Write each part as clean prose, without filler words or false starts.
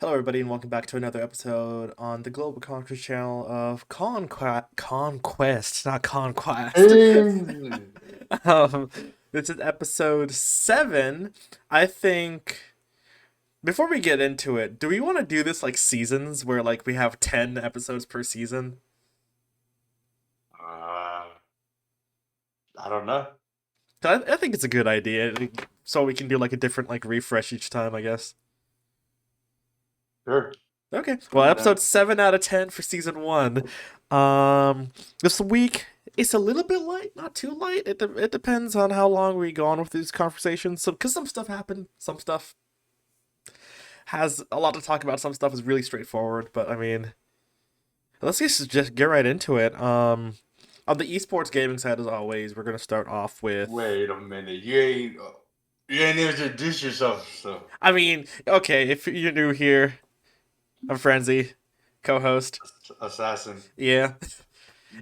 Hello, everybody, and welcome back to another episode on the Global Conquerors channel of Conquest, not Conquest. Hey. um, this is episode 7. I think before we get into it, do we want to do this like seasons where like we have 10 episodes per season? Uh, I don't know. I think it's a good idea, so we can do like a different like refresh each time, I guess. Sure. Okay. Well, I'm down. episode 7 out of 10 for season 1. This week it's a little bit light, not too light. It depends on how long we go on with these conversations. So, because some stuff happened, some stuff has a lot to talk about. Some stuff is really straightforward. But I mean, let's just get right into it. On the esports gaming side, as always, we're gonna start off with. Wait a minute. You ain't introduced yourself, so I mean, okay, if you're new here, I'm Frenzy, co-host. assassin. Yeah.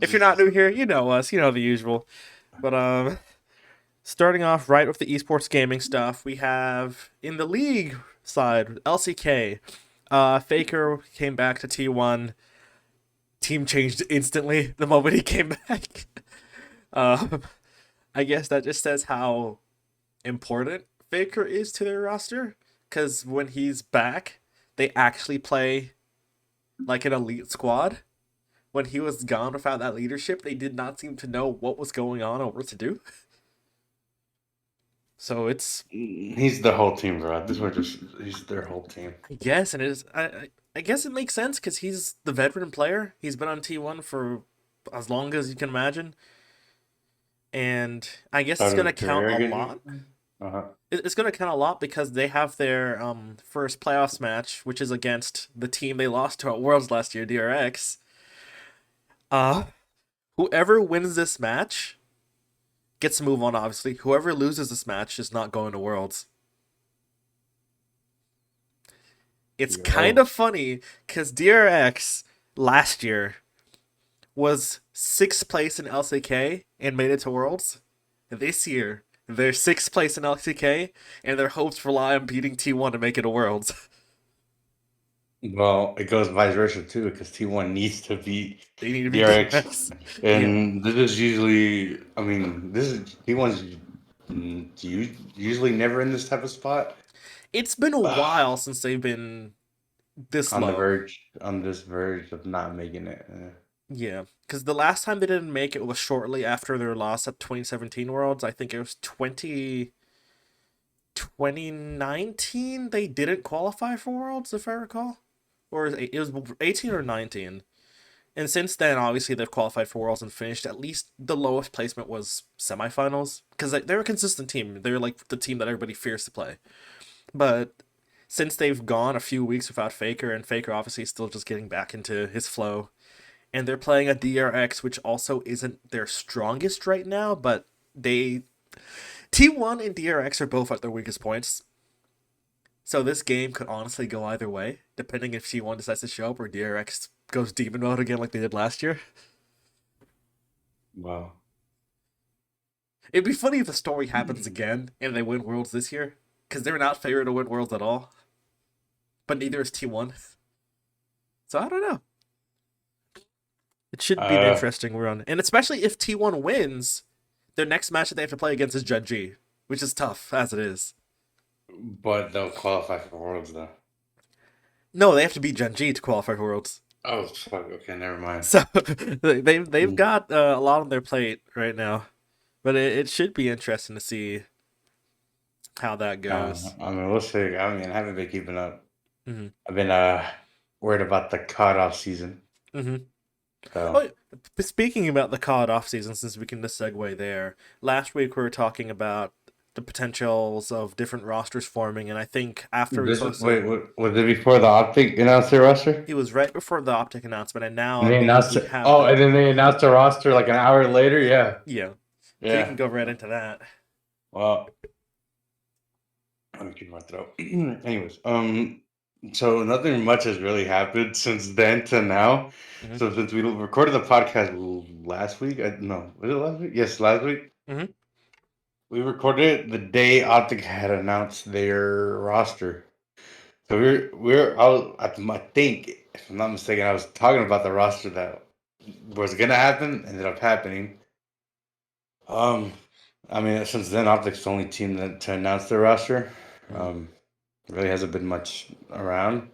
If you're not Jesus. new here, you know us, you know the usual. But starting off right with the esports gaming stuff, we have in the league side LCK. Faker came back to T1. Team changed instantly the moment he came back. um, I guess that just says how important Faker is to their roster. Because when he's back, they actually play like an elite squad. When he was gone without that leadership, they did not seem to know what was going on or what to do. So it's He's the whole team, bro. This one he's their whole team. yes, and it is. I guess it makes sense because he's the veteran player. He's been on T1 for as long as you can imagine, and I guess it's Started gonna his count career a again. lot. Uh-huh. It's gonna count a lot because they have their first playoffs match, which is against the team they lost to at Worlds last year, DRX. Uh, Whoever wins this match gets to move on. Obviously, whoever loses this match is not going to Worlds. It's kind Yo. of funny because DRX last year was sixth place in LCK and made it to Worlds. This year, they're sixth place in LCK, and their hopes rely on beating T1 to make it to Worlds. Well, it goes vice versa too, because T1 needs to beat They need to beat DRX. DRX. Yeah. And this is usually, this is T1's usually never in this type of spot. It's been a while since they've been this low. On this verge of not making it. Yeah. Because the last time they didn't make it was shortly after their loss at 2017 Worlds. I think it was 2019 they didn't qualify for Worlds, if I recall. Or it was 18 or 19. And since then, obviously, they've qualified for Worlds and finished. At least the lowest placement was semifinals. Because they're a consistent team. They're like the team that everybody fears to play. But since they've gone a few weeks without Faker, and Faker obviously is still just getting back into his flow, and they're playing a DRX, which also isn't their strongest right now, but they. T1 and DRX are both at their weakest points. So this game could honestly go either way, depending if T1 decides to show up or DRX goes demon mode again like they did last year. Well, It'd be funny if the story happens again and they win Worlds this year, because they're not favored to win Worlds at all. But neither is T1. So I don't know. It should be an uh, interesting run. And especially if T1 wins, their next match that they have to play against is Gen G, which is tough as it is. but they'll qualify for Worlds though. No, they have to beat Gen G to qualify for Worlds. Oh, fuck. Okay, never mind. So they've Mm. got a lot on their plate right now. But it should be interesting to see how that goes. We'll see. I haven't been keeping up. Hmm. I've been worried about the cutoff season. Hmm. So Oh, speaking about the COD off season, since we can just segue there, last week we were talking about the potentials of different rosters forming, and I think after we this posted, was it before the Optic announced their roster? it was right before the Optic announcement, and now And I they believe announced we it. have Oh, and the then they announced the roster like an hour later. Yeah, yeah. So you can yeah. go right into that. Well, let me keep my throat. Anyways, so nothing much has really happened since then to now. Hmm. So since we recorded the podcast last week, no, was it last week? Yes, last week. Hmm. We recorded it the day Optic had announced their roster. So I think if I'm not mistaken, I was talking about the roster that was gonna happen, ended up happening. Um, I mean, since then, Optic's the only team to announce their roster. Mm. Um, really hasn't been much around.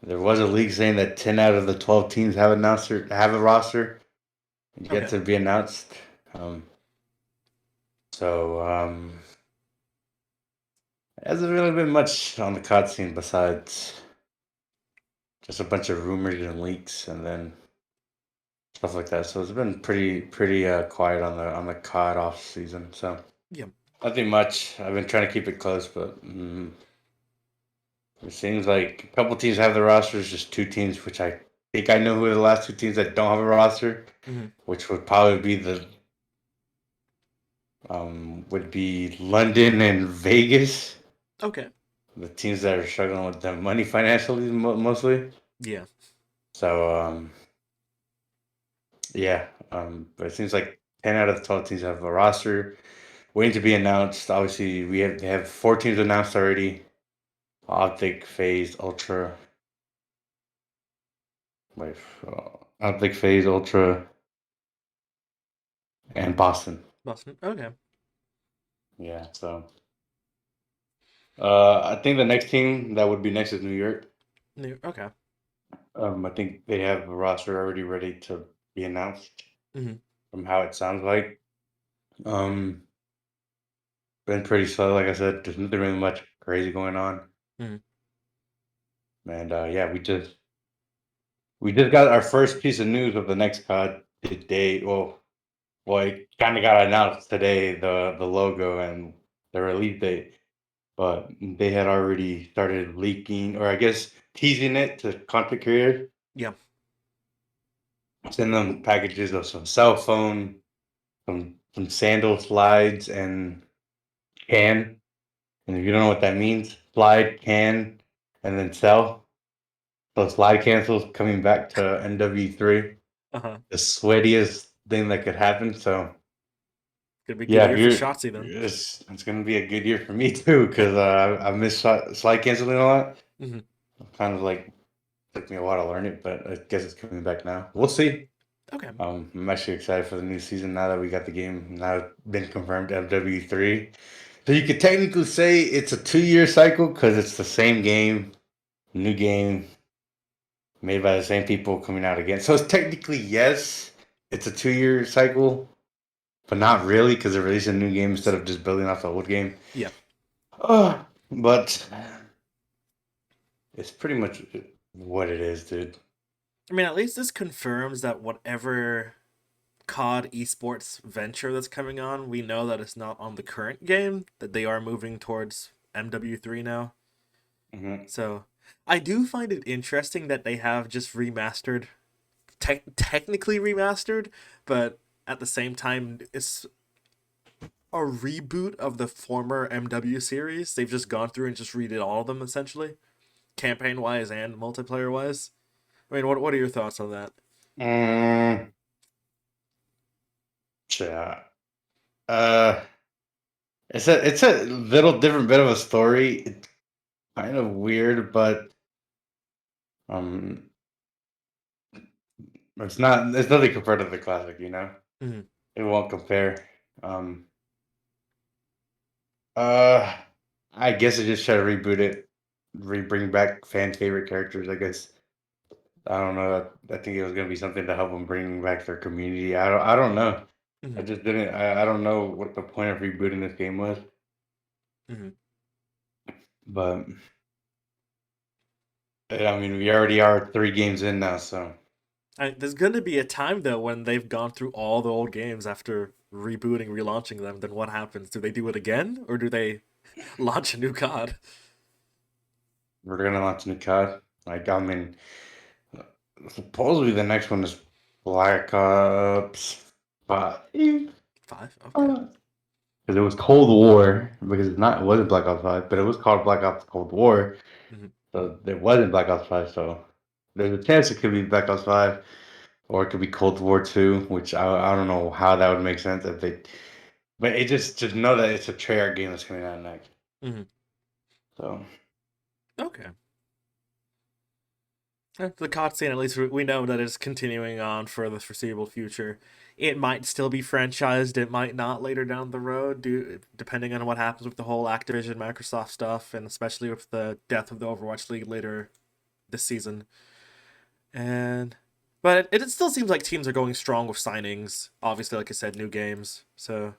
There was a leak saying that 10 out of the 12 teams have a roster yet Okay. to be announced. Um, so hasn't really been much on the COD scene besides just a bunch of rumors and leaks, and then stuff like that. So it's been pretty quiet on the COD off season. So Yeah. nothing much. I've been trying to keep it close, but it seems like a couple teams have the rosters, just two teams, which I think I know who are the last two teams that don't have a roster, Hmm. which would probably be London and Vegas, Okay. the teams that are struggling with the money financially mostly. Yeah. So yeah, but it seems like 10 out of the 12 teams have a roster waiting to be announced. Obviously, they have four teams announced already: Optic, Phase, Ultra. Wait, Optic, Phase, Ultra, and Boston. Boston. Okay. Yeah, so I think the next team that would be next is New York. Okay. I think they have a roster already ready to be announced Hmm. from how it sounds like. Um, been pretty slow, like I said. There's nothing really much crazy going on, Hmm. and yeah, we just got our first piece of news of the next COD today. Well, it kind of got announced today, the logo and the release date, but they had already started leaking, or I guess teasing it to content creators, Yeah. send them packages of some cell phone, some sandal slides, and can. And if you don't know what that means, slide, can, and then sell. So slide cancels coming back to NW3, Uh huh. the sweatiest thing that could happen. So Gonna be a good yeah, if year for Shotzi then. it's gonna be a good year for me too, because I miss slide canceling a lot. Hmm. Kind of like took me a while to learn it, but I guess it's coming back now. We'll see. Okay. I'm actually excited for the new season now that we got the game now been confirmed FW3. So you could technically say it's a 2-year cycle because it's the same game, new game, made by the same people coming out again. So it's technically yes, it's a 2-year cycle, but not really because they're releasing a new game instead of just building off the old game. Yeah. But it's pretty much what it is, dude. I mean, at least this confirms that whatever COD esports venture that's coming on, we know that it's not on the current game, that they are moving towards MW3 now. Hmm. So I do find it interesting that they have just remastered, technically remastered, but at the same time, it's a reboot of the former MW series. They've just gone through and just redid all of them essentially, campaign wise and multiplayer wise. I mean, what are your thoughts on that? Mm, yeah. Uh, it's a little different bit of a story. It's kind of weird, but um, it's not. It's nothing compared to the classic. Mm-hmm. It won't compare. Um, uh, I guess I just try to reboot it, bring back fan favorite characters. I guess I don't know. I think it was gonna be something to help them bring back their community. I don't know. I Mm-hmm. just didn't. I don't know what the point of rebooting this game was, Mm-hmm. but I mean, we already are 3 games in now, so. There's gonna be a time though when they've gone through all the old games after rebooting, relaunching them. Then what happens? Do they do it again, or do they launch a new COD? We're gonna launch a new COD. Like, I mean, supposedly the next one is Black Ops 5. Five. Okay. Because it was Cold War. Because it wasn't Black Ops 5, but it was called Black Ops Cold War. Hmm. So it wasn't Black Ops 5. So there's a chance it could be Black Ops 5, or it could be Cold War 2, which I don't know how that would make sense if they. But it just know that it's a Treyarch game that's coming out next. Hmm. So Okay. The COD scene, at least we know that it's continuing on for the foreseeable future. It might still be franchised, it might not later down the road, depending on what happens with the whole Activision Microsoft stuff, and especially with the death of the Overwatch League later this season. And but it still seems like teams are going strong with signings. Obviously, like I said, new games. So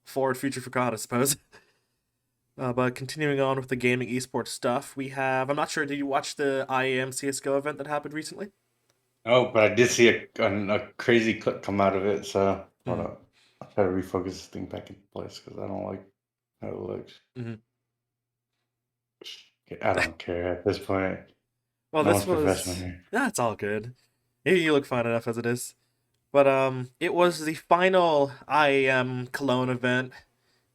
forward future for COD, I suppose. But continuing on with the gaming esports stuff, we have. I'm not sure. Did you watch the IAM CS:GO event that happened recently? Oh, but I did see a crazy clip come out of it. So hold Mm-hmm. up, I'll try to refocus this thing back into place because I don't like how it looks. Mm-hmm. I don't care at this point. Well, No this one's professional was. here. Yeah, it's all good. You look fine enough as it is. But it was the final IAM Cologne event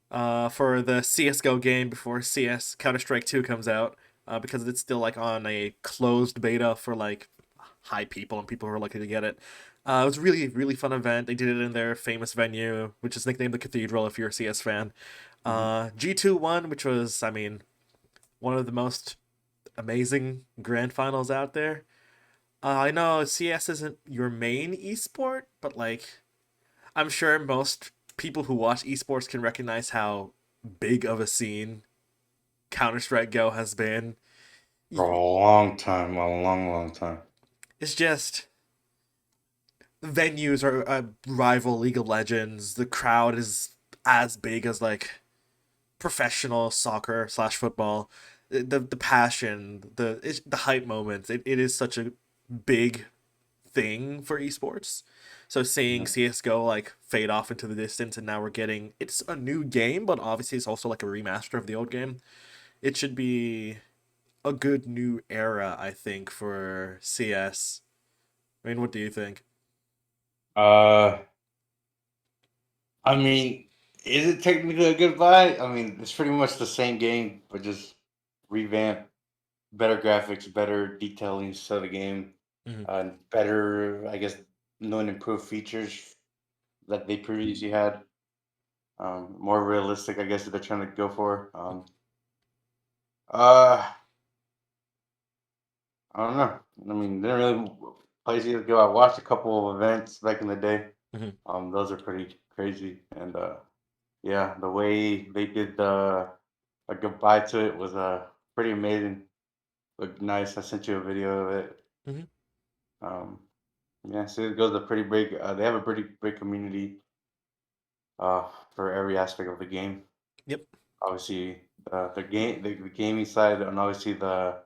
for the CS:GO game before CS Counter Strike 2 comes out, because it's still like on a closed beta for like high people and people who are likely to get it. It was a really really fun event. They did it in their famous venue, which is nicknamed the Cathedral if you're a CS fan. Mhm. G2 won, which was one of the most amazing grand finals out there. I know CS isn't your main esport, but like I'm sure most people who watch esports can recognize how big of a scene Counter Strike Go has been. For a long time, a long, long time. It's just venues are rival League of Legends. The crowd is as big as like professional soccer slash football. The passion, the hype moments. It is such a big thing for esports. So seeing Mhm. CS:GO like fade off into the distance, and now we're getting it's a new game, but obviously it's also like a remaster of the old game. It should be a good new era, I think, for CS. I mean, what do you think? Uh, I mean, is it technically a goodbye? I mean, it's pretty much the same game, but just revamped, better graphics, better detailing to the game, Mm-hmm. better, I guess, new and improved features that they previously had. More realistic, I guess, that they're trying to go for. Uh, I don't know. I mean, didn't really play CS:GO. I watched a couple of events back in the day. Mm-hmm. Those are pretty crazy, and yeah, the way they did the a goodbye to it was pretty amazing. Looked nice. I sent you a video of it. Mm-hmm. Um, yeah, CS:GO is a pretty big. They have a pretty big community uh, for every aspect of the game. Yep. Obviously, the gaming side, and obviously the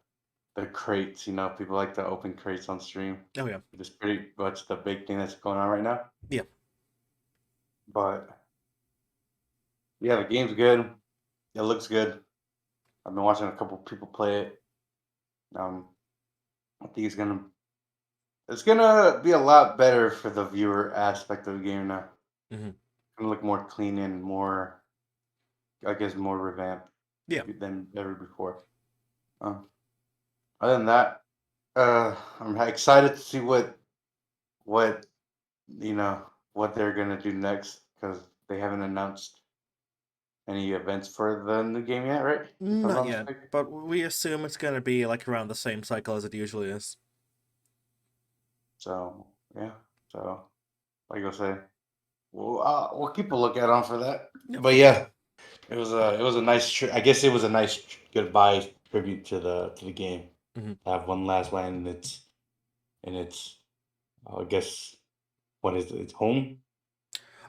crates. You know, people like to open crates on stream. Oh yeah. It's pretty much the big thing that's going on right now. Yeah. But yeah, the game's good. It looks good. I've been watching a couple people play it. Um, I think it's gonna be a lot better for the viewer aspect of the game now. Mm-hmm. It's gonna look more clean and more, I guess, more revamped Yeah. than ever before. Um, Other than that, I'm excited to see what you know what they're gonna do next because they haven't announced any events for the new game yet, right? If I'm Not not yet, mistaken. but we assume it's gonna be like around the same cycle as it usually is. So yeah, so like I say, we'll keep a lookout on for that. Yep. But yeah, it was a nice. I guess it was a nice goodbye tribute to the game. Mm-hmm. To have one last land in its I guess what is it? Its home,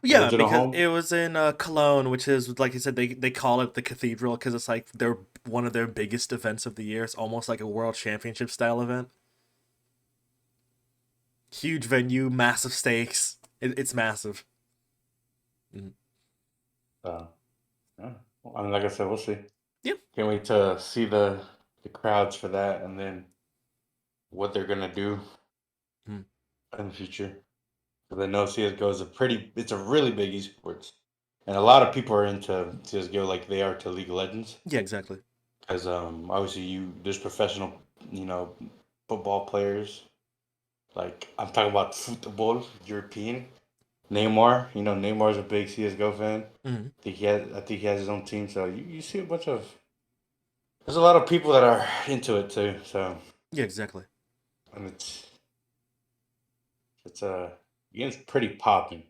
Yeah, original because home. it was in Cologne, which is like you said, they call it the cathedral because it's like their one of their biggest events of the year. It's almost like a world championship style event. Huge venue, massive stakes. It's massive. Mhm. Yeah. Well, I mean, like I said, we'll see. Yep. Can't wait to see the crowds for that, and then what they're gonna do Mhm. in the future. Because I know CS:GO is it's a really big esports, and a lot of people are into CS:GO like they are to League of Legends. Yeah, exactly. Because obviously there's professional, you know, football players. Like I'm talking about football, European. Neymar, Neymar's a big CS:GO fan. Hmm. I think he has his own team. So you see a bunch of there's a lot of people that are into it too. So Yeah, exactly. and it's game's pretty popping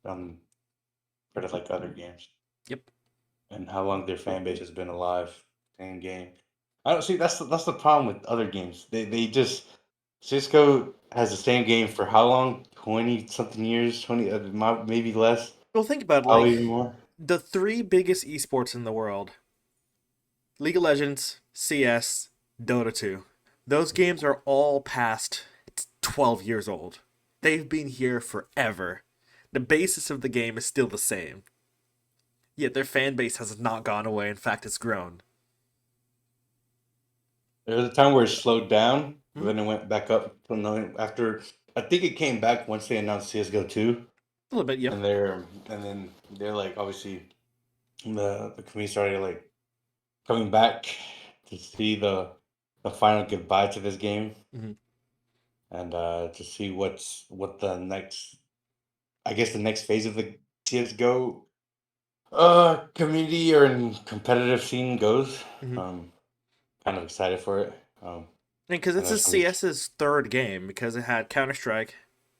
um compared to like other games, Yep. and how long their fan base has been alive in game. I don't see that's the problem with other games. They just Cisco has the same game for how long? 20 something years, 20 maybe less, Well, think about it. probably Like even more. the three biggest esports in the world: League of Legends, CS, Dota 2. Those games are all past 12 years old. They've been here forever. The basis of the game is still the same. Yet their fan base has not gone away. In fact, it's grown. There was a time where it slowed down, but Hmm? then it went back up after I think it came back once they announced CS:GO 2, A little bit, yeah. and then they're like obviously the community started like coming back to see the final goodbye to this game, Hmm. and to see what the next, I guess the next phase of the CS:GO community or in competitive scene goes. Hmm. Um, Kind of excited for it. And because I this know is it's gonna be CS's third game, because it had Counter Strike,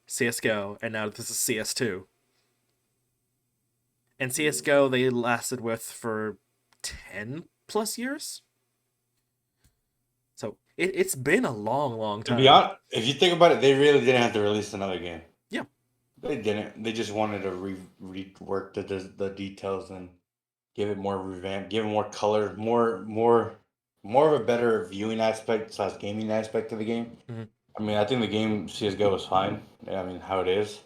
CS:GO, and now this is CS2. And CS:GO they lasted with for 10 plus years. So it's been a long, long to be time. honest. If you think about it, they really didn't have to release another game. Yeah. They didn't. They just wanted to rework the details and give it more revamp, give it more color, more of a better viewing aspect slash gaming aspect of the game. Hmm. I mean, I think the game CS:GO was fine. I mean, how it is,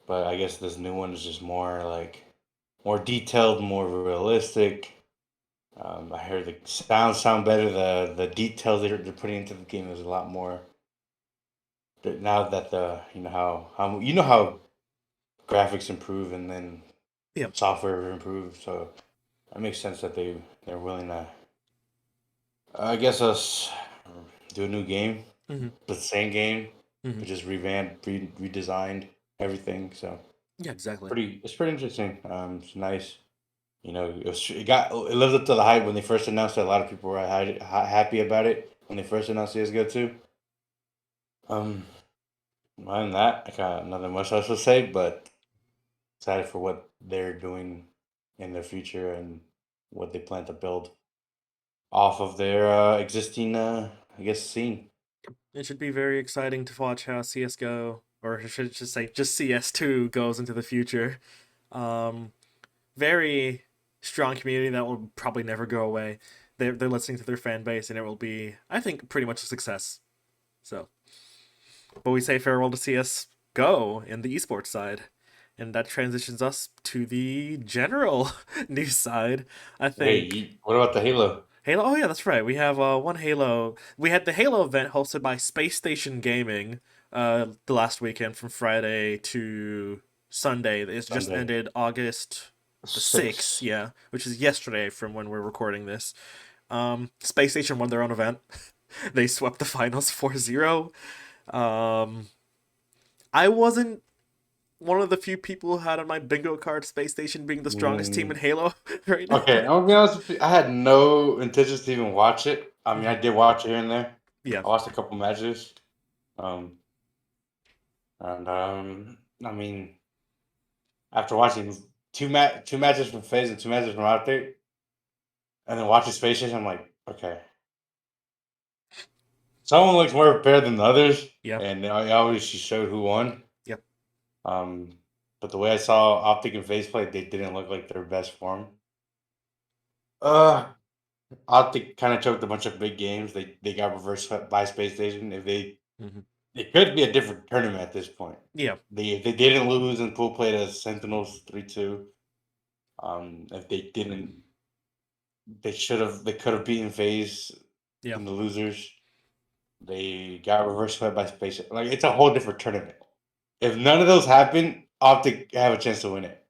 but I guess this new one is just more like more detailed, more realistic. I heard the sound better. The details they're putting into the game is a lot more. Now that the how graphics improve and then Yeah. software improve, so it makes sense that they're willing to, I guess, us do a new game, Hmm. the same game, Hmm. but just revamped, redesigned everything. So Yeah, exactly. it's pretty interesting. It's nice. You know, it lived up to the hype when they first announced it. A lot of people were happy about it when they first announced CS:GO 2. Um, Other than that, I got nothing much else to say, but excited for what they're doing in their future and what they plan to build off of their existing, I guess, scene. It should be very exciting to watch how CS:GO, or I should just say just CS2, goes into the future. Um, Very strong community that will probably never go away. They're listening to their fan base, and it will be, I think, pretty much a success. So, but we say farewell to CS:GO in the esports side, and that transitions us to the general news side. I Hey, think what about the Halo? Halo. Oh yeah, that's right. We have one Halo. We had the Halo event hosted by Space Station Gaming the last weekend from Friday to Sunday. It's just Sunday. ended August the 6th, 6. yeah, which is yesterday from when we're recording this. Space Station won their own event. They swept the finals 4-0. Um, I wasn't one of the few people who had on my bingo card Space Station being the strongest team in Mm, Halo right now. okay, I'm gonna be honest with you. I had no intentions to even watch it. I mean, I Mhm. did watch it here and there. Yeah. I watched a couple matches. Um, and I mean, after watching two matches from FaZe and two matches from out there, and then watching Space Station, I'm like, okay, someone looks more prepared than the others, Yeah. and I obviously showed who won. Yeah. Um, but the way I saw Optic and FaZe play, they didn't look like their best form. Uh, Optic kind of choked a bunch of big games. They got reversed swept by Space Station. If they Hmm. It could be a different tournament at this point. Yeah. If they didn't lose and pool played as Sentinels 3-2, if they didn't, they could have beaten FaZe Yeah. in the losers. They got reverse swept by Space. Like it's a whole different tournament. If none of those happen, Optic have a chance to win it.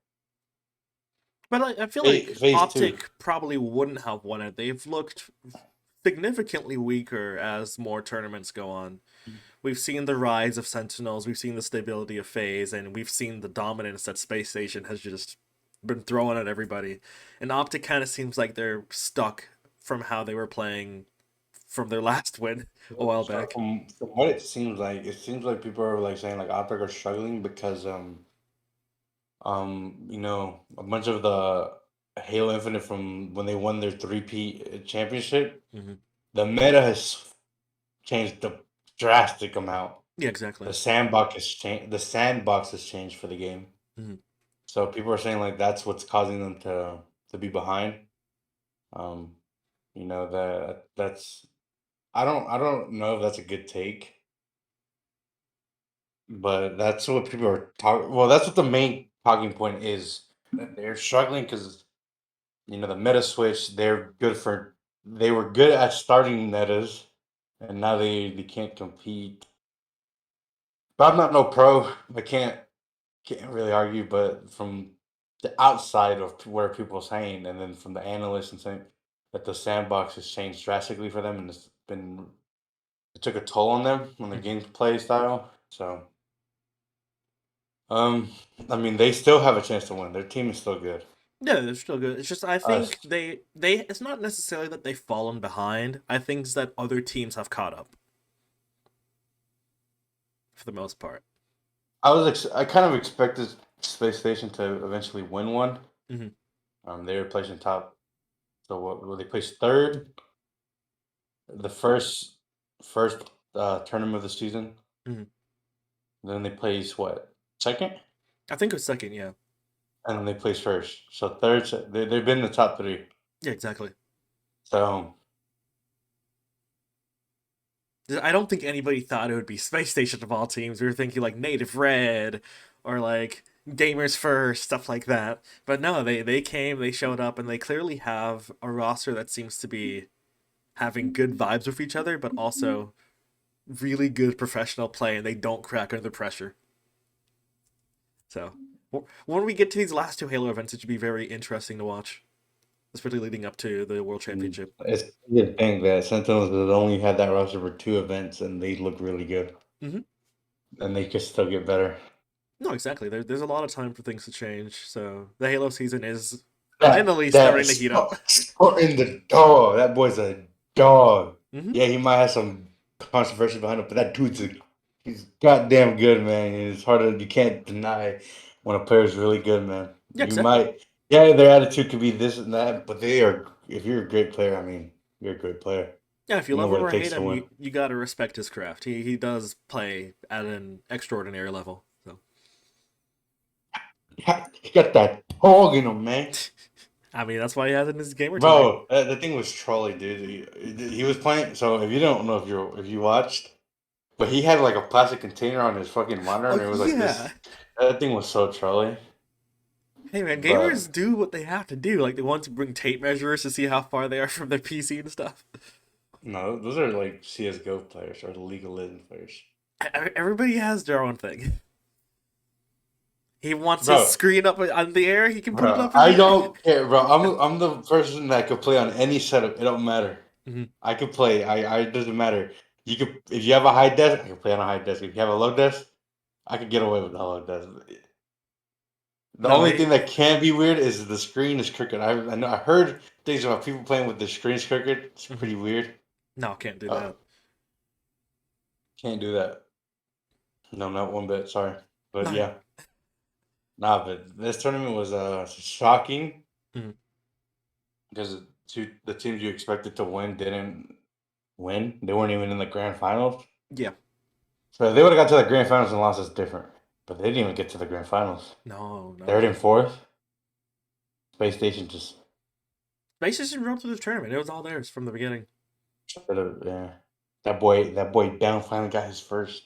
But I feel like Phase two. Optic probably wouldn't have won it. They've looked significantly weaker as more tournaments go on. We've seen the rise of Sentinels, we've seen the stability of FaZe, and we've seen the dominance that Space Station has just been throwing at everybody. And Optic kind of seems like they're stuck from how they were playing from their last win a while So back. from what it seems like people are like saying like Outbreak are struggling because you know, a bunch of the Halo Infinite from when they won their three-peat championship, Hmm. the meta has changed a drastic amount. Yeah, exactly. The sandbox has changed for the game. Hmm. So people are saying like that's what's causing them to be behind. Um, you know that's I don't know if that's a good take, but that's what people are talking. Well, that's what the main talking point is. That they're struggling because you know the meta switch. They were good at starting metas, and now they can't compete. But I'm not no pro. I can't really argue. But from the outside of where people are saying, and then from the analysts and saying that the sandbox has changed drastically for them, and it took a toll on them on their Hmm. gameplay style. So, um, I mean, they still have a chance to win. Their team is still good. Yeah, they're still good. It's just I think Us, they it's not necessarily that they've fallen behind. I think it's that other teams have caught up for the most part. I kind of expected Space Station to eventually win one. Hmm. They were placing top. So what? They placed third, the first tournament of the season. Hmm. Then they placed what, second, I think it was second. Yeah. and then they placed first. So third, they've been in the top three. Yeah, exactly. So I don't think anybody thought it would be Space Station of all teams. We were thinking like Native Red or like Gamers First, stuff like that. But no, they came, they showed up, and they clearly have a roster that seems to be having good vibes with each other, but also really good professional play, and they don't crack under pressure. So when we get to these last two Halo events, it should be very interesting to watch, especially leading up to the World Championship. it's a good thing that Sentinels has only had that roster for two events, and they look really good, Hmm. and they could still get better. No, exactly. There's a lot of time for things to change. So the Halo season is That finally that starting to heat up. in the dog. That boy's a dog. Hmm. Yeah, he might have some controversy behind him, but that he's goddamn good, man. It's you can't deny when a player's really good, man. Yeah, You exactly. might, yeah, their attitude could be this and that, but they are. If you're a great player, I mean, you're a great player. Yeah, if you You know love what him it or takes hate to him, win. you gotta respect his craft. He does play at an extraordinary level. So He got that dog in him, man. I mean, that's why he has it in his gamer tag. Bro, the thing was trolly, dude. He was playing. So if you don't know if you watched, but he had like a plastic container on his fucking monitor, Oh and it was like yeah. this. That thing was so trolly. Hey man, But gamers do what they have to do. Like they want to bring tape measures to see how far they are from their PC and stuff. no, those are like CS:GO players or League of Legends players, Everybody has their own thing. He wants his bro. screen up on the air. He can put it Bro, up in I the air. don't care, bro. I'm the person that could play on any setup. It don't matter. Mhm. I could play. I it doesn't matter. You could if you have a high desk, I can play on a high desk. If you have a low desk, I could get away with a low desk. The No, only thing that can be weird is the screen is crooked. I know I heard things about people playing with the screens crooked. It's mhm. pretty weird. No, can't do Uh, that. can't do that. No, not one bit. Sorry, but No. yeah, nah. But this tournament was shocking Mhm. because the teams you expected to win didn't win. They weren't even in the grand finals. Yeah. So if they would have got to the grand finals and lost, it's different. But they didn't even get to the grand finals. No, no, Third no. and fourth, Space Station just Space Station rode through the tournament. It was all theirs from the beginning. yeah. That boy down finally got his first.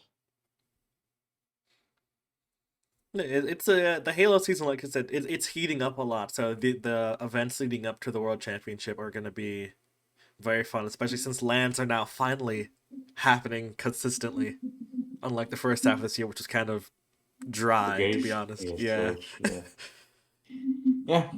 It's the Halo season, like I said, it's heating up a lot. So the events leading up to the World Championship are going to be very fun, especially since lands are now finally happening consistently. Unlike the first half of this year, which was kind of dry, to be Gaze, honest. yeah, Yeah, so yeah, yeah.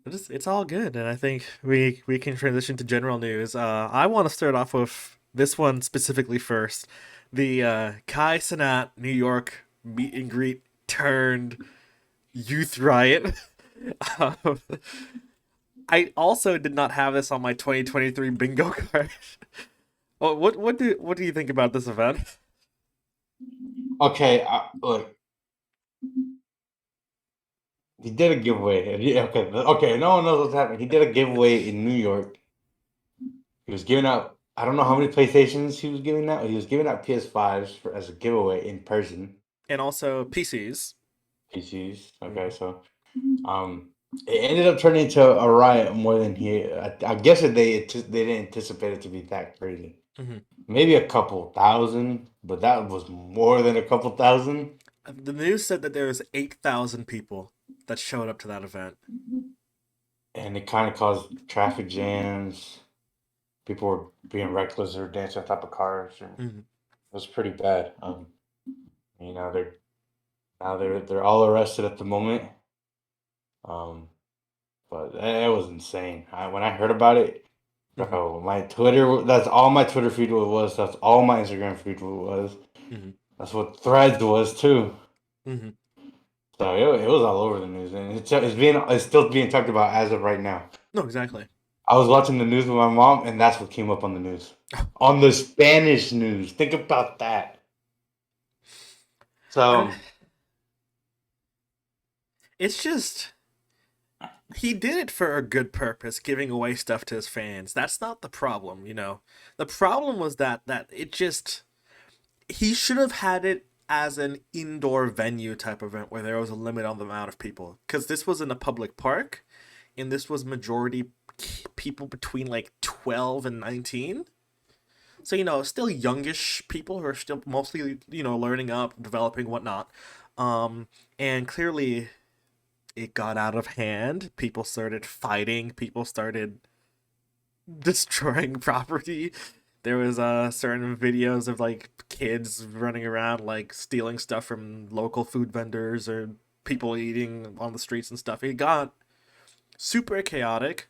it's all good, and I think we can transition to general news. I want to start off with this one specifically first. The Kai Cenat New York meet and greet turned youth riot. Um, I also did not have this on my 2023 bingo card. Oh, what do you think about this event? Okay, look, he did a giveaway. Okay, okay, no one knows what's happening. He did a giveaway in New York. He was giving out. I don't know how many PlayStations he was giving out. He was giving out PS5s as a giveaway in person. And also PCs. PCs. Okay, Hmm. so it ended up turning into a riot more than he. I guess that they didn't anticipate it to be that crazy. Hmm. Maybe a couple thousand, but that was more than a couple thousand. The news said that there was 8,000 people that showed up to that event. And it kind of caused traffic jams. People were being reckless or dancing on top of cars, and it Hmm. was pretty bad. You know, they're all arrested at the moment. Um, but it was insane. When I heard about it, Hmm. bro, my Twitter, that's all my Twitter feed was. That's all my Instagram feed was. Hmm. That's what Threads was too. Hmm. So it was all over the news, and it's still being talked about as of right now. No, exactly. I was watching the news with my mom, and that's what came up on the news. On the Spanish news. Think about that. Uh, So, it's just he did it for a good purpose, giving away stuff to his fans. That's not the problem, you know. The problem was that it just he should have had it as an indoor venue type event where there was a limit on the amount of people because this was in a public park and this was majority people between like 12 and 19, so still youngish people who are still mostly learning up, developing, whatnot. And clearly it got out of hand. People started fighting, people started destroying property. There was certain videos of like kids running around like stealing stuff from local food vendors or people eating on the streets and stuff. It got super chaotic,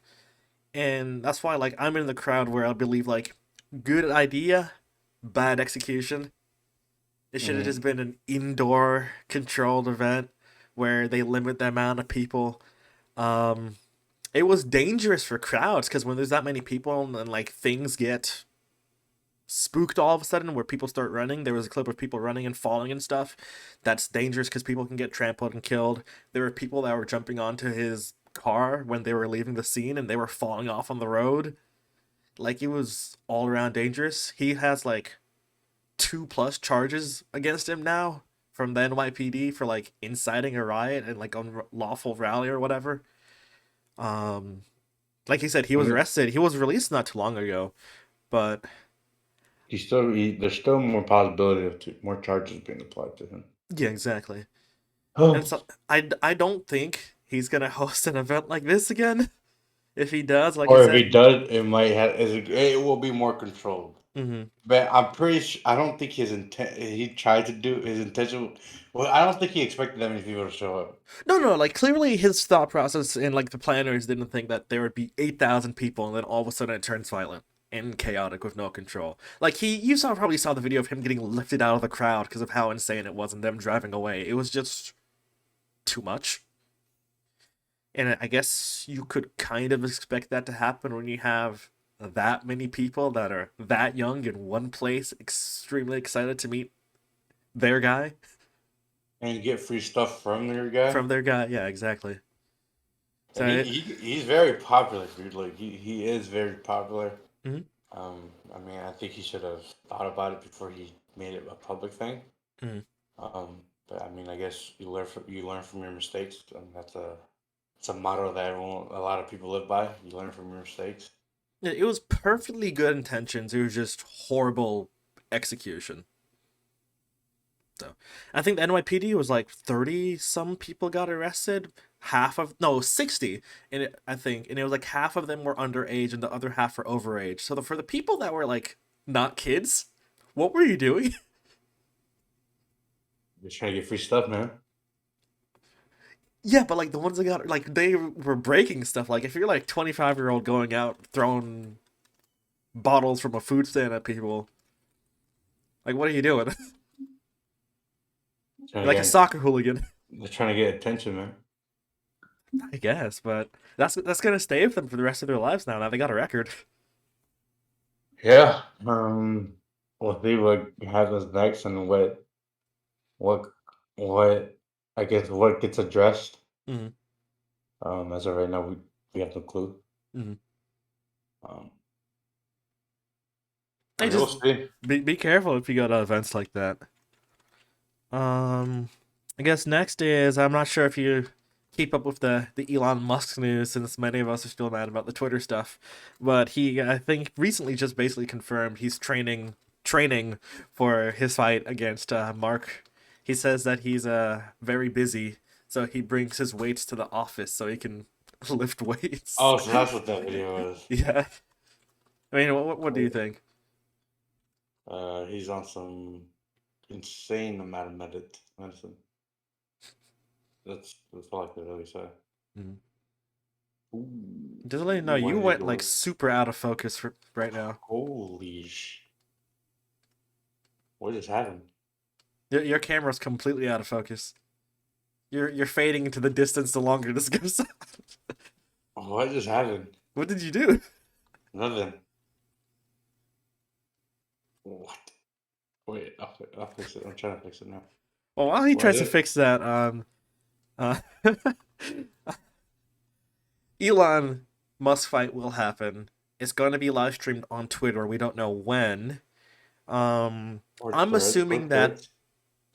and that's why like I'm in the crowd where I believe like good idea, bad execution. It should have just mhm. been an indoor controlled event where they limit the amount of people. Um, it was dangerous for crowds because when there's that many people and like things get spooked all of a sudden where people start running. There was a clip of people running and falling and stuff. That's dangerous because people can get trampled and killed. There were people that were jumping onto his car when they were leaving the scene and they were falling off on the road. Like it was all around dangerous. He has like 2+ charges against him now from the NYPD for like inciting a riot and like unlawful rally or whatever. Um, like he said, he I was mean, arrested. He was released not too long ago, but there's still more possibility of more charges being applied to him. yeah, exactly. And Oh. so I don't think he's gonna host an event like this again. If he does, like I Or if he said, does, it will be more controlled. hmm But I'm pretty sure, I don't think his intent, he tried to do his intention. Well, I don't think he expected that many people to show up. no, like clearly his thought process and like the planners didn't think that there would be 8,000 people and then all of a sudden it turns violent and chaotic with no control. Like probably saw the video of him getting lifted out of the crowd because of how insane it was and them driving away. It was just too much. And I guess you could kind of expect that to happen when you have that many people that are that young in one place, extremely excited to meet their guy And get free stuff from their guy. from their guy. Yeah, exactly. So And he's very popular, dude. Like he is very popular. mhm, I mean, I think he should have thought about it before he made it a public thing. mhm. But I mean, I guess you learn from your mistakes, and it's a motto that a lot of people live by. You learn from your mistakes. Yeah, it was perfectly good intentions. It was just horrible execution. So I think the NYPD was like 30 some people got arrested. Half of no 60, and I think, and it was like half of them were underage and the other half were overage. So for the people that were like not kids, what were you doing? Just trying to get free stuff, man. Yeah, but like the ones that got like they were breaking stuff. Like if you're like 25-year-old going out throwing bottles from a food stand at people, like what are you doing? Trying You're to like a get, soccer hooligan. they're trying to get attention, man. I guess, but that's gonna stay with them for the rest of their lives now. Now they got a record. Yeah. We'll see what happens next and what what I guess what gets addressed. Hmm. As of right now, we have no clue. Hmm. Um, I Hey, mean, we'll just see. be careful if you go to events like that. Um, I guess next is I'm not sure if you keep up with the Elon Musk news since many of us are still mad about the Twitter stuff, but he I think recently just basically confirmed he's training for his fight against Mark. He says that he's very busy, so he brings his weights to the office so he can lift weights. Oh, so that's what that video was. Yeah, I mean, what do you think? He's on some insane amount of medicine. That's all I could really say. Mhm. Ooh, Just to let you know, what you did he went do? like super out of focus for right now. Holy what just happened? Your camera's completely out of focus. You're fading into the distance the longer this goes on. What just happened? What did you do? Nothing. What? Wait, I'll fix it. I'm trying to fix it now. Well, while he What tries to is it? fix that, uh, Elon Musk fight will happen. It's going to be live streamed on Twitter. We don't know when. Or I'm threads? assuming Or that threads?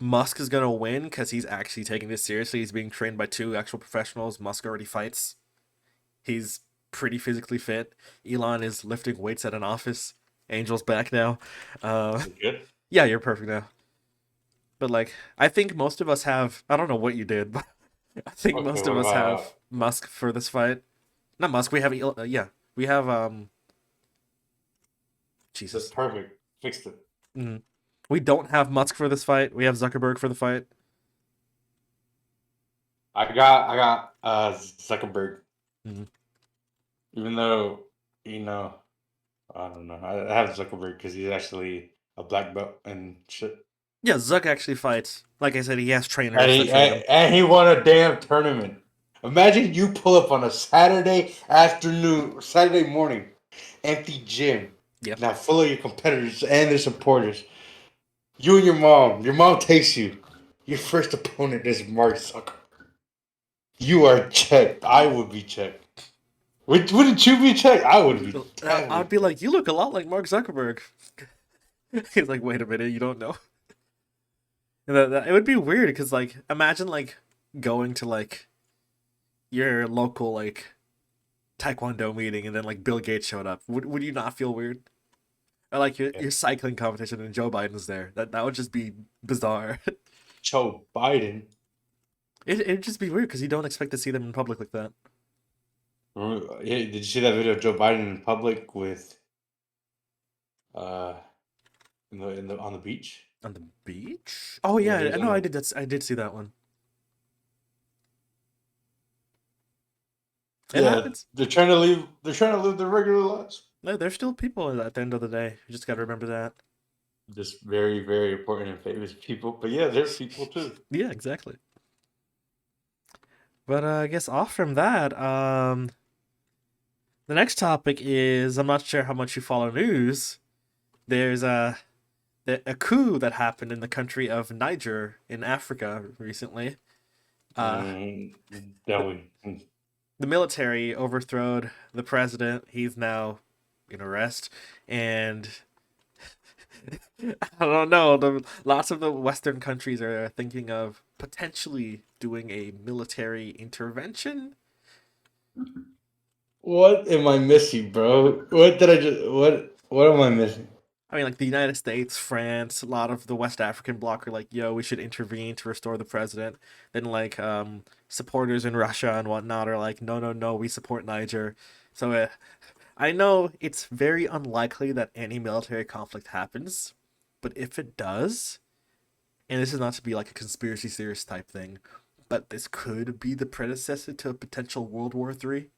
Musk is going to win because he's actually taking this seriously. He's being trained by two actual professionals. Musk already fights. He's pretty physically fit. Elon is lifting weights at an office. Angel's back now. Is it good? Yeah, you're perfect now. But like, I think most of us have. I don't know what you did, but I think Okay, most of what us about have Musk for this fight. Not Musk. We have. Yeah, we have. that's Jesus. perfect? Fixed it. Mhm. We don't have Musk for this fight. We have Zuckerberg for the fight. I got Zuckerberg. Mhm. Even though, you know, I don't know. I have Zuckerberg because he's actually a black belt and shit. Yeah, Zuck actually fights. Like I said, he has And trainers that he train him. and he won a damn tournament. Imagine you pull up on a Saturday afternoon, Saturday morning, empty gym, Yep. now full of your competitors and their supporters. You and your mom. Your mom takes you. Your first opponent is Mark Zuckerberg. You are checked. I would be checked. Wouldn't you be checked? I would be I'd definitely be checked. like, you look a lot like Mark Zuckerberg. He's like, wait a minute, you don't know. It would be weird because like, imagine like going to like your local like taekwondo meeting and then like Bill Gates showed up. Would you not feel weird? Or like Yeah. your cycling competition and Joe Biden's there. That would just be bizarre. Joe Biden. It'd just be weird because you don't expect to see them in public like that. Did you see that video of Joe Biden in public with uh in the on the beach? On the beach? Oh Yeah, yeah, he's I on know. I the did that. I did see that one. It yeah. happens. They're trying to leave. They're trying to live their regular lives. No, there's still people at the end of the day. You just got to remember that. Just very very important and famous people. But yeah, there's people too. Yeah, exactly. But I guess off from that, the next topic is I'm not sure how much you follow news. There's a coup that happened in the country of Niger in Africa recently. Uh, Mm, that the, would. the military overthrew the president. He's now in arrest, and I don't know. Lots of the Western countries are thinking of potentially doing a military intervention. What am I missing, bro? What did I just? What am I missing? I mean, like the United States, France, a lot of the West African bloc are like, "Yo, we should intervene to restore the president." Then, like, supporters in Russia and whatnot are like, "No, no, no, we support Niger." So, I know it's very unlikely that any military conflict happens, but if it does, and this is not to be like a conspiracy theorist type thing, but this could be the predecessor to a potential World War III,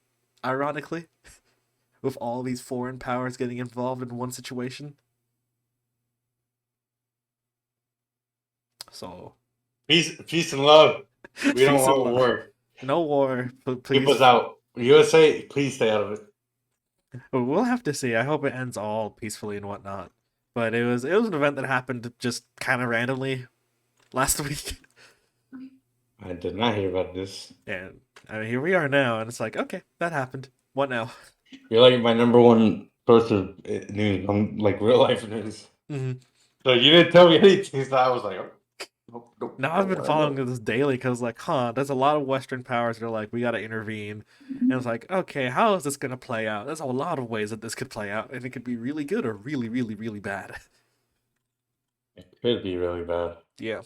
ironically, with all these foreign powers getting involved in one situation. So, Peace and love. We don't peace and want love. war. No war, but Keep us please. out. USA, please stay out of it. We'll have to see. I hope it ends all peacefully and whatnot. But it was an event that happened just kind of randomly last week, I did not hear about this. and I mean here we are now, and it's like okay, that happened. What now? You're like my number one source of news, like real life news. Hmm. So you didn't tell me anything, so I was like, oh, nope, nope, Now I've don't been want to following know. this daily because like, there's a lot of Western powers that are like, we gotta intervene, and it's like, okay, how is this gonna play out? There's a lot of ways that this could play out, and it could be really good or really, really, really bad. It could be really bad. Yeah.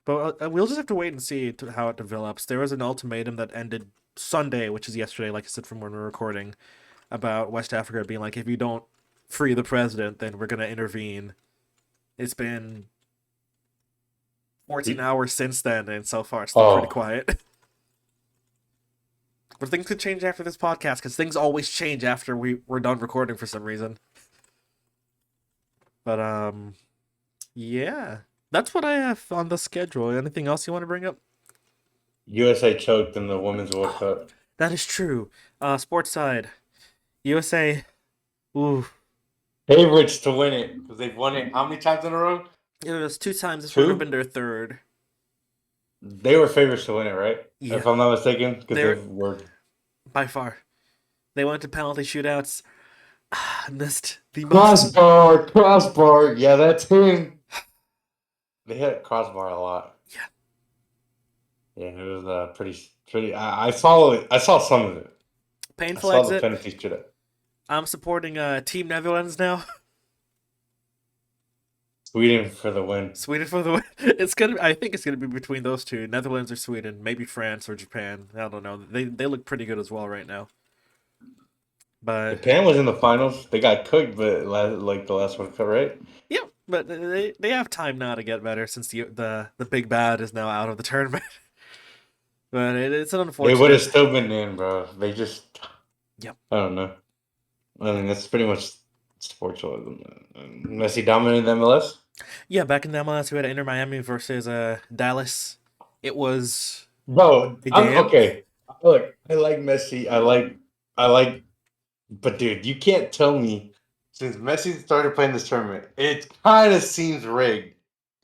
But we'll just have to wait and see how it develops. There was an ultimatum that ended Sunday, which is yesterday, like I said, from when we're recording, about West Africa being like, if you don't free the president, then we're gonna intervene. It's been 14 hours since then, and so far it's still pretty Oh, quiet. But things could change after this podcast, because things always change after we're done recording for some reason. But yeah, that's what I have on the schedule. Anything else you want to bring up? USA choked in the Women's World Oh, Cup. that is true. Sports side, USA. Ooh, Favorites to win it because they've won it how many times in a row? it was two times. This would have been Two. their third. They were favorites to win it, right? Yeah, If I'm not mistaken, because they're they've worked. by far. They went to penalty shootouts. Missed the most. Crossbar, crossbar. Yeah, that's him. They hit crossbar a lot. Yeah, Yeah, it was pretty. I follow it. I saw some of it. I painful saw the exit. penalty shootout. I'm supporting Team Netherlands now. Sweden for the win. Sweden for the win. It's gonna. I think it's gonna be between those two: Netherlands or Sweden, maybe France or Japan. I don't know. They look pretty good as well right now. But Japan was in the finals. They got cooked, but like the last one, right? yeah, but they have time now to get better since the big bad is now out of the tournament. But it's an They would have unfortunate. still been in, bro. They just, Yep. I don't know. I mean, that's pretty much sports. Messi dominated the MLS. Yeah, back in the MLS, we had Inter Miami versus Dallas. It was Bro, a I'm game. okay. Look, I like Messi. I like, but dude, you can't tell me since Messi started playing this tournament, it kind of seems rigged.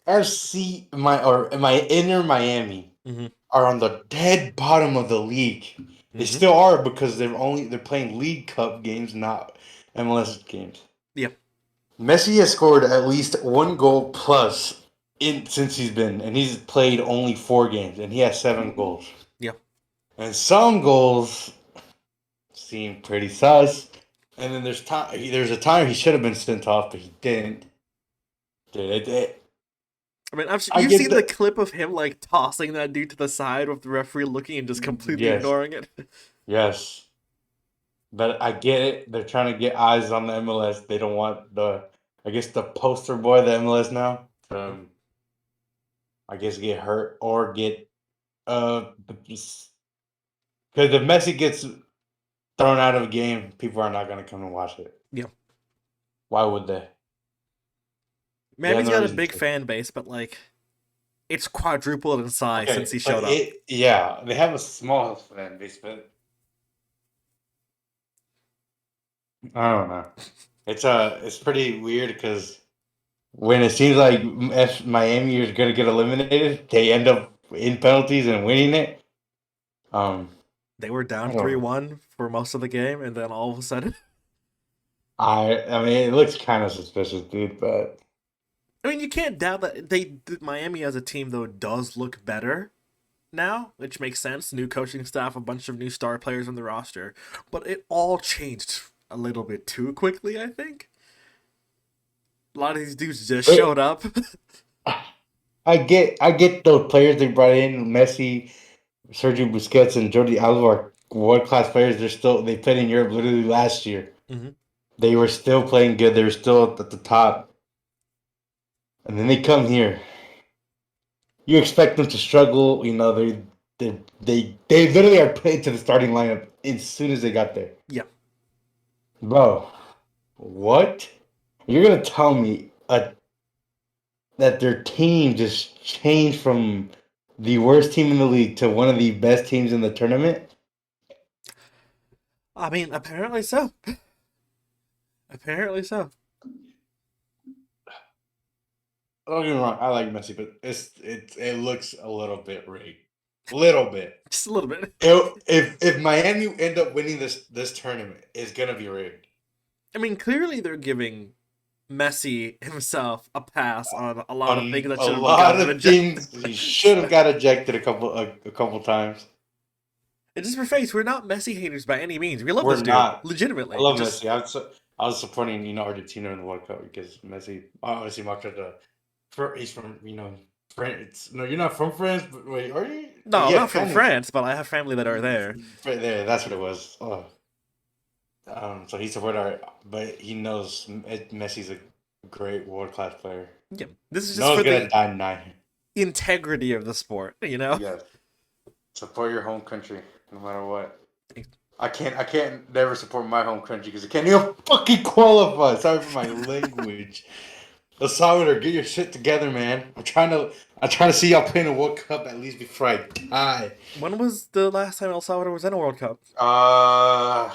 My Inter Miami Hmm. are on the dead bottom of the league. They Hmm. still are because they're playing League Cup games, not MLS games. Yep. Messi has scored at least one goal plus in since and he's played only 4 games, and he has 7 goals. Yep. And some goals seem pretty sus. And then there's a time he should have been sent off, but he didn't. Dude, I mean, I you've get seen the the clip of him like tossing that dude to the side with the referee looking and just completely yes, ignoring it. yes, but I get it. They're trying to get eyes on the MLS. They don't want I guess the poster boy of the MLS now. I guess get hurt or get because if Messi gets thrown out of a game, people are not going to come and watch it. Yeah. Why would they? They have Miami's no got a reason big to. fan base, but like it's quadrupled in size since Okay, he but showed up. yeah, they have a small fan base, but I don't know. It's pretty weird because when it seems like if Miami is going to get eliminated, they end up in penalties and winning it. Um, They were down I three don't. one for most of the game, and then all of a sudden, I mean, it looks kind of suspicious, dude. But I mean, you can't doubt that Miami as a team though does look better now, which makes sense. New coaching staff, a bunch of new star players on the roster, but it all changed a little bit too quickly. I think a lot of these dudes just wait, showed up. I get those players they brought in, Messi, Sergio Busquets, and Jordi Alba are world class players. They played in Europe literally last year. Hmm. They were still playing good. They were still at the top, and then they come here. You expect them to struggle. You know they literally are played to the starting lineup as soon as they got there. Yeah, Bro, what? You're gonna tell me that their team just changed from the worst team in the league to one of the best teams in the tournament? I mean, apparently so. Apparently so. Don't get me wrong, I like Messi, but it looks a little bit rigged. Little bit. Just a little bit. If Miami end up winning this tournament, it's gonna be rigged. I mean, clearly they're giving Messi himself a pass on a lot of things On that a should have lot gotten him of ejected. things, he should have got ejected a couple times. And just for face, we're not Messi haters by any means. We love We're this dude, not. I legitimately. love Just Messi. I was supporting Argentina in the World Cup because Messi. Honestly, Mark he's from France. No, you're not from France. But wait, are you? no, Yeah, not from kind of. France, but I have family that are there. Right there. That's what it was. Oh. So he supported but he knows Messi's a great world class player. Yeah, this is No just one's for gonna the die tonight. integrity of the sport, you know. Yes. Support your home country, no matter what. I can't never support my home country because I can't even fucking qualify. Sorry for my language. El Salvador, get your shit together, man. I'm trying to see y'all play in a World Cup at least before I die. When was the last time El Salvador was in a World Cup? Uh,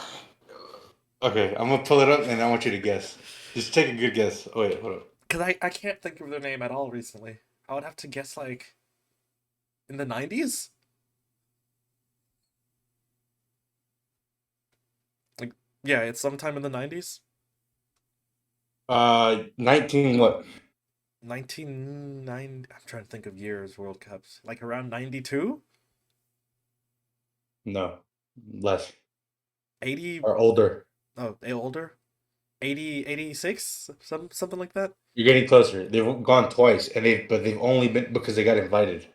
okay, I'm gonna pull it up and I want you to guess. Just take a good guess. Oh wait, hold up. Because I can't think of their name at all recently. I would have to guess like in the 90s? Like, yeah, it's sometime in the 90s. 19 what? 1990. I'm trying to think of years World Cups. Like around 92? No, less 80. or older. Oh, older? 80, 86? Something like that? You're getting closer. They've gone twice, and they've only been because they got invited.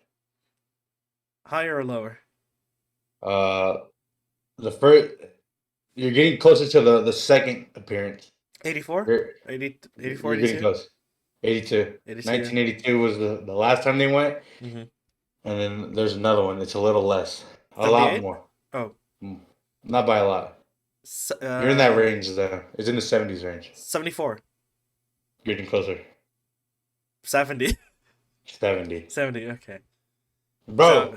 Higher or lower? Uh, the first you're getting closer to the second appearance. 84? You're 80, 84, you're getting 82? close. 82. 82. 1982 was the last time they went, Mm-hmm. and then there's another one. It's a little less, a lot 78? more. Oh, Not by a lot. You're in that range though. It's in the 70s range. 74. You're getting closer. 70. 70. 70, okay. So, Bro,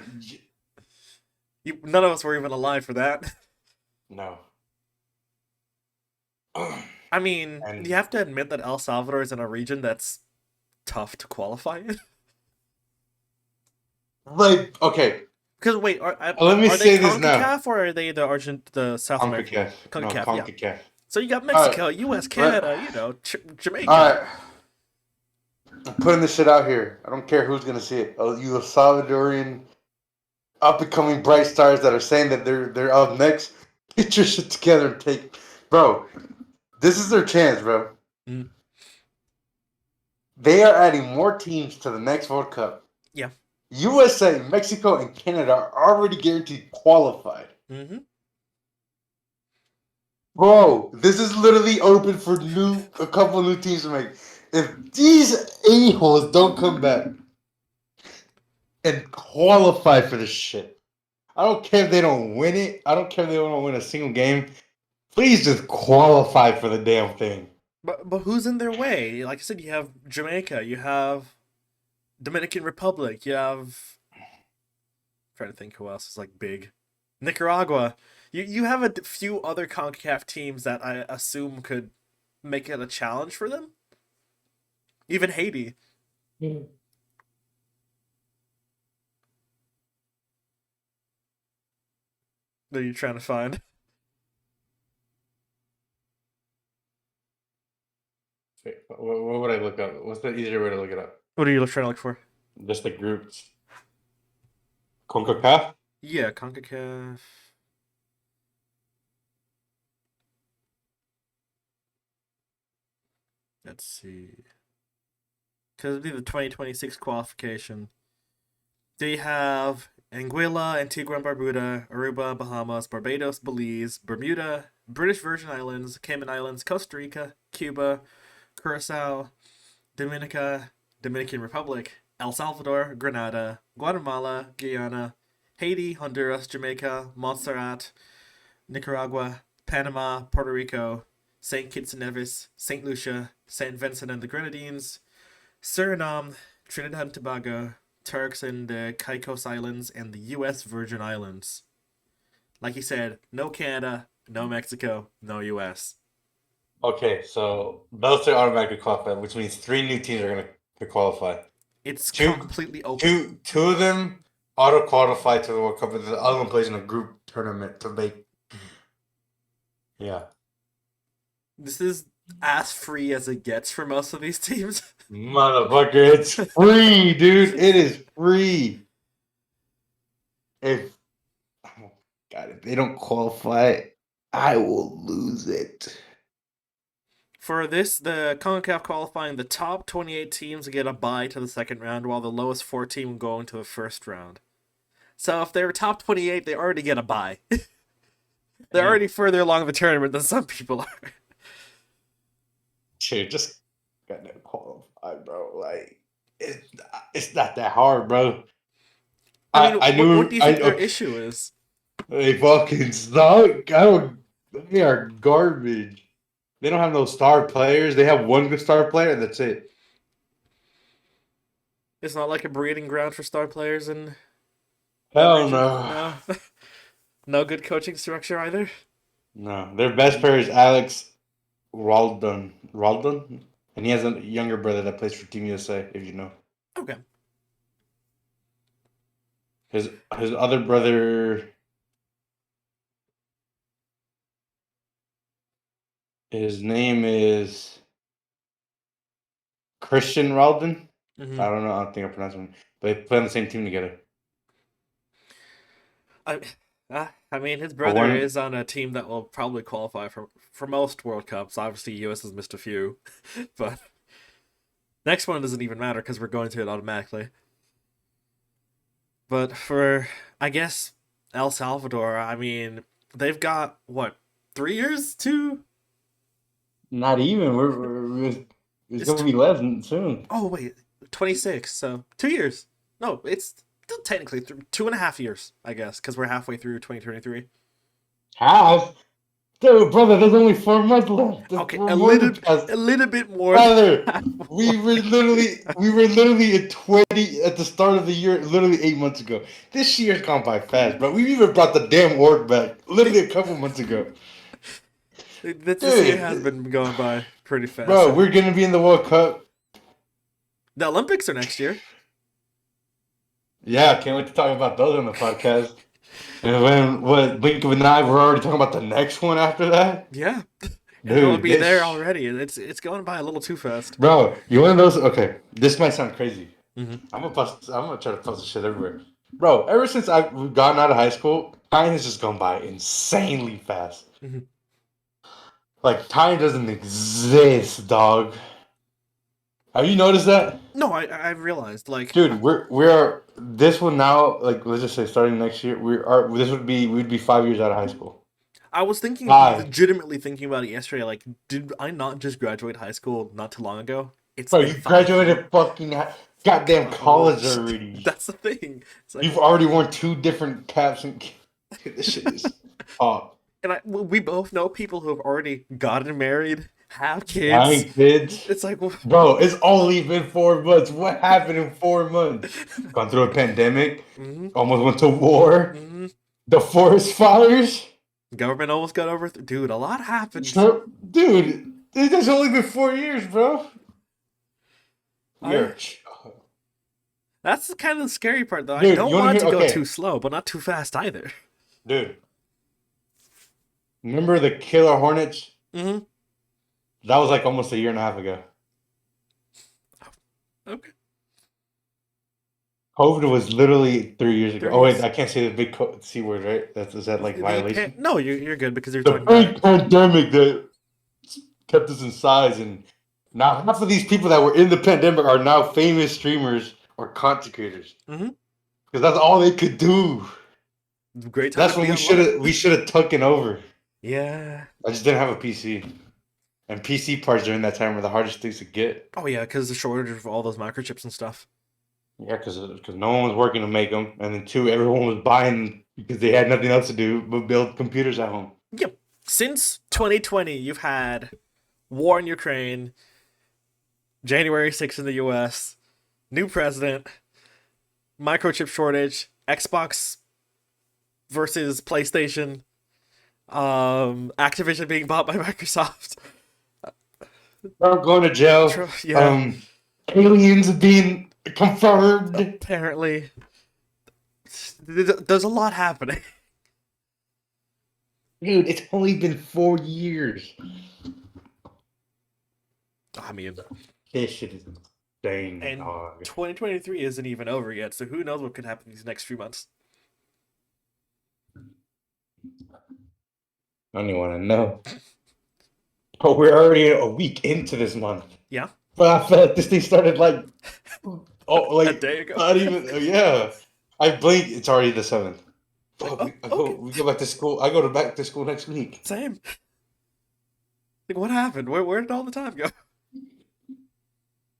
none of us were even alive for that. no. I mean, And you have to admit that El Salvador is in a region that's tough to qualify in. like, okay, Because wait, let me are they say this now. CONCACAF or are they the South American? CONCACAF. No, CONCACAF, yeah. CONCACAF. So you got All Mexico, right. U.S., Let, Canada, Jamaica. all right. I'm putting this shit out here. I don't care who's gonna see it. Oh, you Salvadorian up and coming bright stars that are saying that they're up next. Get your shit together and take, bro. This is their chance, bro. Mm. They are adding more teams to the next World Cup. Yeah. USA, Mexico, and Canada are already guaranteed qualified. Mm-hmm. Bro, this is literally open for a couple new teams to make. If these a-holes don't come back and qualify for this shit, I don't care if they don't win it. I don't care if they don't win a single game. Please just qualify for the damn thing. But who's in their way? Like I said, you have Jamaica, you have Dominican Republic, you have. I'm trying to think who else is like big. Nicaragua. You have a few other CONCACAF teams that I assume could make it a challenge for them. Even Haiti. Mm. That you're trying to find. Wait, what would I look up? What's the easier way to look it up? What are you trying to look for? Just the groups. CONCACAF? Yeah, CONCACAF. Let's see. Because it'll be the 2026 qualification. They have Anguilla, Antigua and Barbuda, Aruba, Bahamas, Barbados, Belize, Bermuda, British Virgin Islands, Cayman Islands, Costa Rica, Cuba, Curacao, Dominica, Dominican Republic, El Salvador, Grenada, Guatemala, Guyana, Haiti, Honduras, Jamaica, Montserrat, Nicaragua, Panama, Puerto Rico, St. Kitts and Nevis, St. Lucia, St. Vincent and the Grenadines, Suriname, Trinidad and Tobago, Turks and the Caicos Islands, and the U.S. Virgin Islands. Like you said, no Canada, No Mexico, no US. Okay, so those three automatically qualify, which means three new teams are gonna qualify. It's Two, completely open. two of them auto qualify to the World Cup, and the other one plays in a group tournament to make. Yeah, This is as free as it gets for most of these teams. motherfucker, it's free, dude. It is free. If oh God, if they don't qualify, I will lose it. For this, the CONCACAF qualifying, the top 28 teams get a bye to the second round, while the lowest 4 team go into the first round. So if they're top 28, they already get a bye. They're already further along the tournament than some people are. Dude, just gotta qualify, bro. Like it's not that hard, bro. I mean, I what knew do you I think their issue is? they fucking suck. I don't. They are garbage. They don't have no star players. They have one good star player, and that's it. It's not like a breeding ground for star players in that Hell region? no. No? No good coaching structure either? No, their best player is Alex Raldon. Raldon, and he has a younger brother that plays for Team USA. If you know, Okay. his other brother, his name is Christian Raldon. Mm-hmm. I don't know. I don't think I pronounced him, but they play on the same team together. I, I mean, his But brother one, is on a team that will probably qualify for most World Cups. Obviously, US has missed a few, but next one doesn't even matter because we're going to it automatically. But for, I guess, El Salvador, I mean, they've got, what, 3 years to? not even. It's It's, gonna be less soon. oh, wait, 26, so 2 years. No, it's still technically 2.5 years, I guess, because we're halfway through 2023. Half, dude, brother. There's only 4 months left. There's Okay, 4 months past. a little bit more than Brother, halfway. we were literally at 20 at the start of the year, literally 8 months ago. This year's gone by fast, bro. We even brought the damn org back, literally a couple months ago. This year has Dude, been going by pretty fast. bro, we're gonna be in the World Cup. The Olympics are next year. Yeah, can't wait to talk about those on the podcast. And when what blink of an eye, we're already talking about the next one after that. Yeah, and it'll Dude, be there this already. It's going by a little too fast. bro, you one of those okay, this might sound crazy. Mm-hmm. I'm gonna try to post this shit everywhere. Bro, ever since I've gotten out of high school, time has just gone by insanely fast. Mm-hmm. Like time doesn't exist, dog. Have you noticed that? No, I've realized like Dude, we're this one now, like let's just say starting next year, we'd be 5 years out of high school. I was thinking, Five. legitimately thinking about it yesterday. Like, did I not just graduate high school not too long ago? It's Bro, been you 5 years. graduated fucking goddamn Oh, college already. that's the thing. It's like, You've already worn 2 different caps and this shit is top. and we both know people who have already gotten married, have kids. 9 kids. It's like, well, Bro, it's only been 4 months. What happened in 4 months? Gone through a pandemic, mm-hmm, almost went to war, mm-hmm. the forest fires. Government almost got over. Dude, a lot happened. Dude, it has only been 4 years, bro. We I are. That's kind of the scary part, though. I Dude, don't you want want to it hear? to go Okay, too slow, but not too fast either. dude. Remember the Killer Hornets? Mm-hmm. That was like almost a year and a half ago. Okay. COVID was literally 3 years ago. 3 Oh, wait, years. I can't say the big C word, right? Is that like violation? No, you're good because you're The talking about. big pandemic that kept us in size, and now half of these people that were in the pandemic are now famous streamers or content creators Mm-hmm. because that's all they could do. Great time That's to when be online. we should have taken over. Yeah. I just didn't have a PC, and PC parts during that time were the hardest things to get. Oh yeah, because the shortage of all those microchips and stuff. Yeah, because no one was working to make them, and then two, everyone was buying because they had nothing else to do but build computers at home. Yep. Since 2020, you've had war in Ukraine, January 6th in the U.S., new president, microchip shortage, Xbox versus PlayStation, Activision being bought by Microsoft. Trump going to jail. Yeah, Aliens being confirmed. apparently there's a lot happening. Dude, it's only been 4 years. I mean, This shit is insane, and dog. 2023 isn't even over yet, so who knows what could happen these next few months. I don't even want to know. But we're already a week into this month. Yeah, But I felt like this thing started like, a day ago. not even, yeah. I blink, it's already the 7th. Like, Fuck, oh, okay, we go back to school. I go back to school next week. same. Like, what happened? Where did all the time go?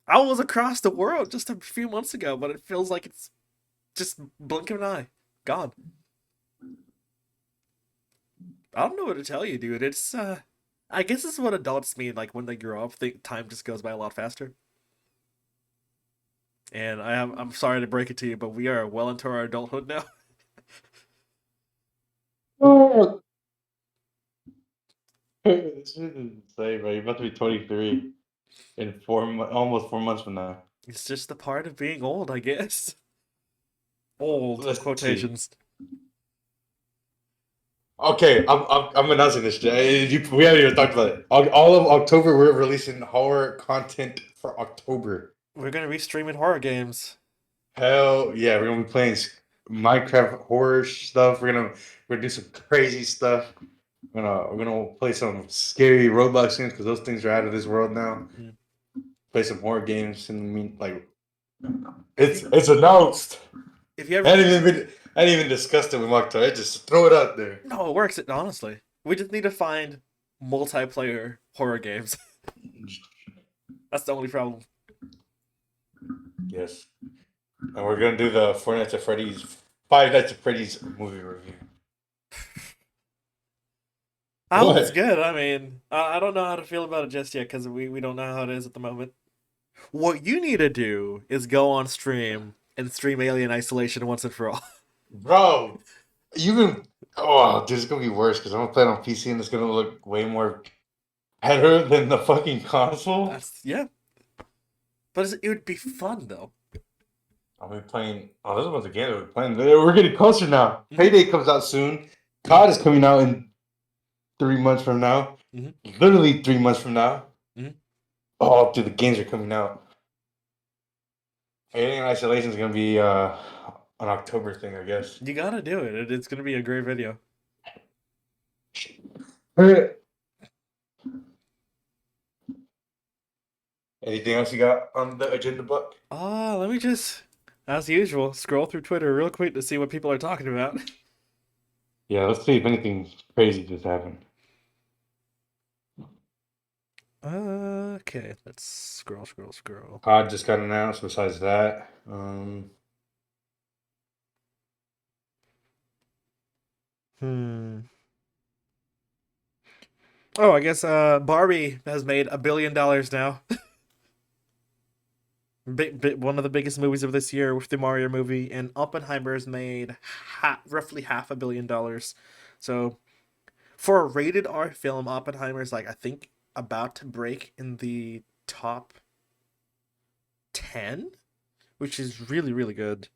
I was across the world just a few months ago, but it feels like it's just blink of an eye, gone. I don't know what to tell you, dude. It's I guess it's what adults mean. Like when they grow up, think time just goes by a lot faster. And I'm sorry to break it to you, but we are well into our adulthood now. Oh, this is insane, bro. You're about to be 23 in almost 4 months from now. It's just the part of being old, I guess. Old Let's see. quotations. Okay, I'm announcing this. We haven't even talked about it. All of October, we're releasing horror content for October. We're gonna be streaming horror games. Hell yeah, we're gonna be playing Minecraft horror stuff. We're gonna do some crazy stuff. We're gonna play some scary Roblox games because those things are out of this world now. Mm. Play some horror games and mean like If it's you it's announced. if you I ever hadn't even I hadn't even discussed it with Mark. I just throw it out there. no, it works. Honestly, we just need to find multiplayer horror games. That's the only problem. Yes, and we're gonna do the Five Nights at Freddy's movie review. I hope it's What, good. I mean, I don't know how to feel about it just yet because we don't know how it is at the moment. What you need to do is go on stream and stream Alien Isolation once and for all. bro? You can. Oh, dude, it's gonna be worse because I'm gonna play it on PC and it's gonna look way more better than the fucking console. That's yeah, but it would be fun though. I'll be playing. Oh, this one's again. We're playing. We're getting closer now. Mhm. Payday comes out soon. COD is coming out in 3 months from now. Mhm. Literally 3 months from now. Mhm. Oh, dude, the games are coming out. Alien Isolation is gonna be an October thing, I guess. You gotta do it. It's gonna be a great video. Anything else you got on the agenda book? Let me just, as usual, scroll through Twitter real quick to see what people are talking about. Yeah, let's see if anything crazy just happened. Okay, let's scroll. COD just got announced. Besides that, Hmm. Oh, I guess Barbie has made $1 billion now. One of the biggest movies of this year with the Mario movie, and Oppenheimer's made roughly $500 million. So for a rated R film, Oppenheimer's like I think about to break in the top 10, which is really good.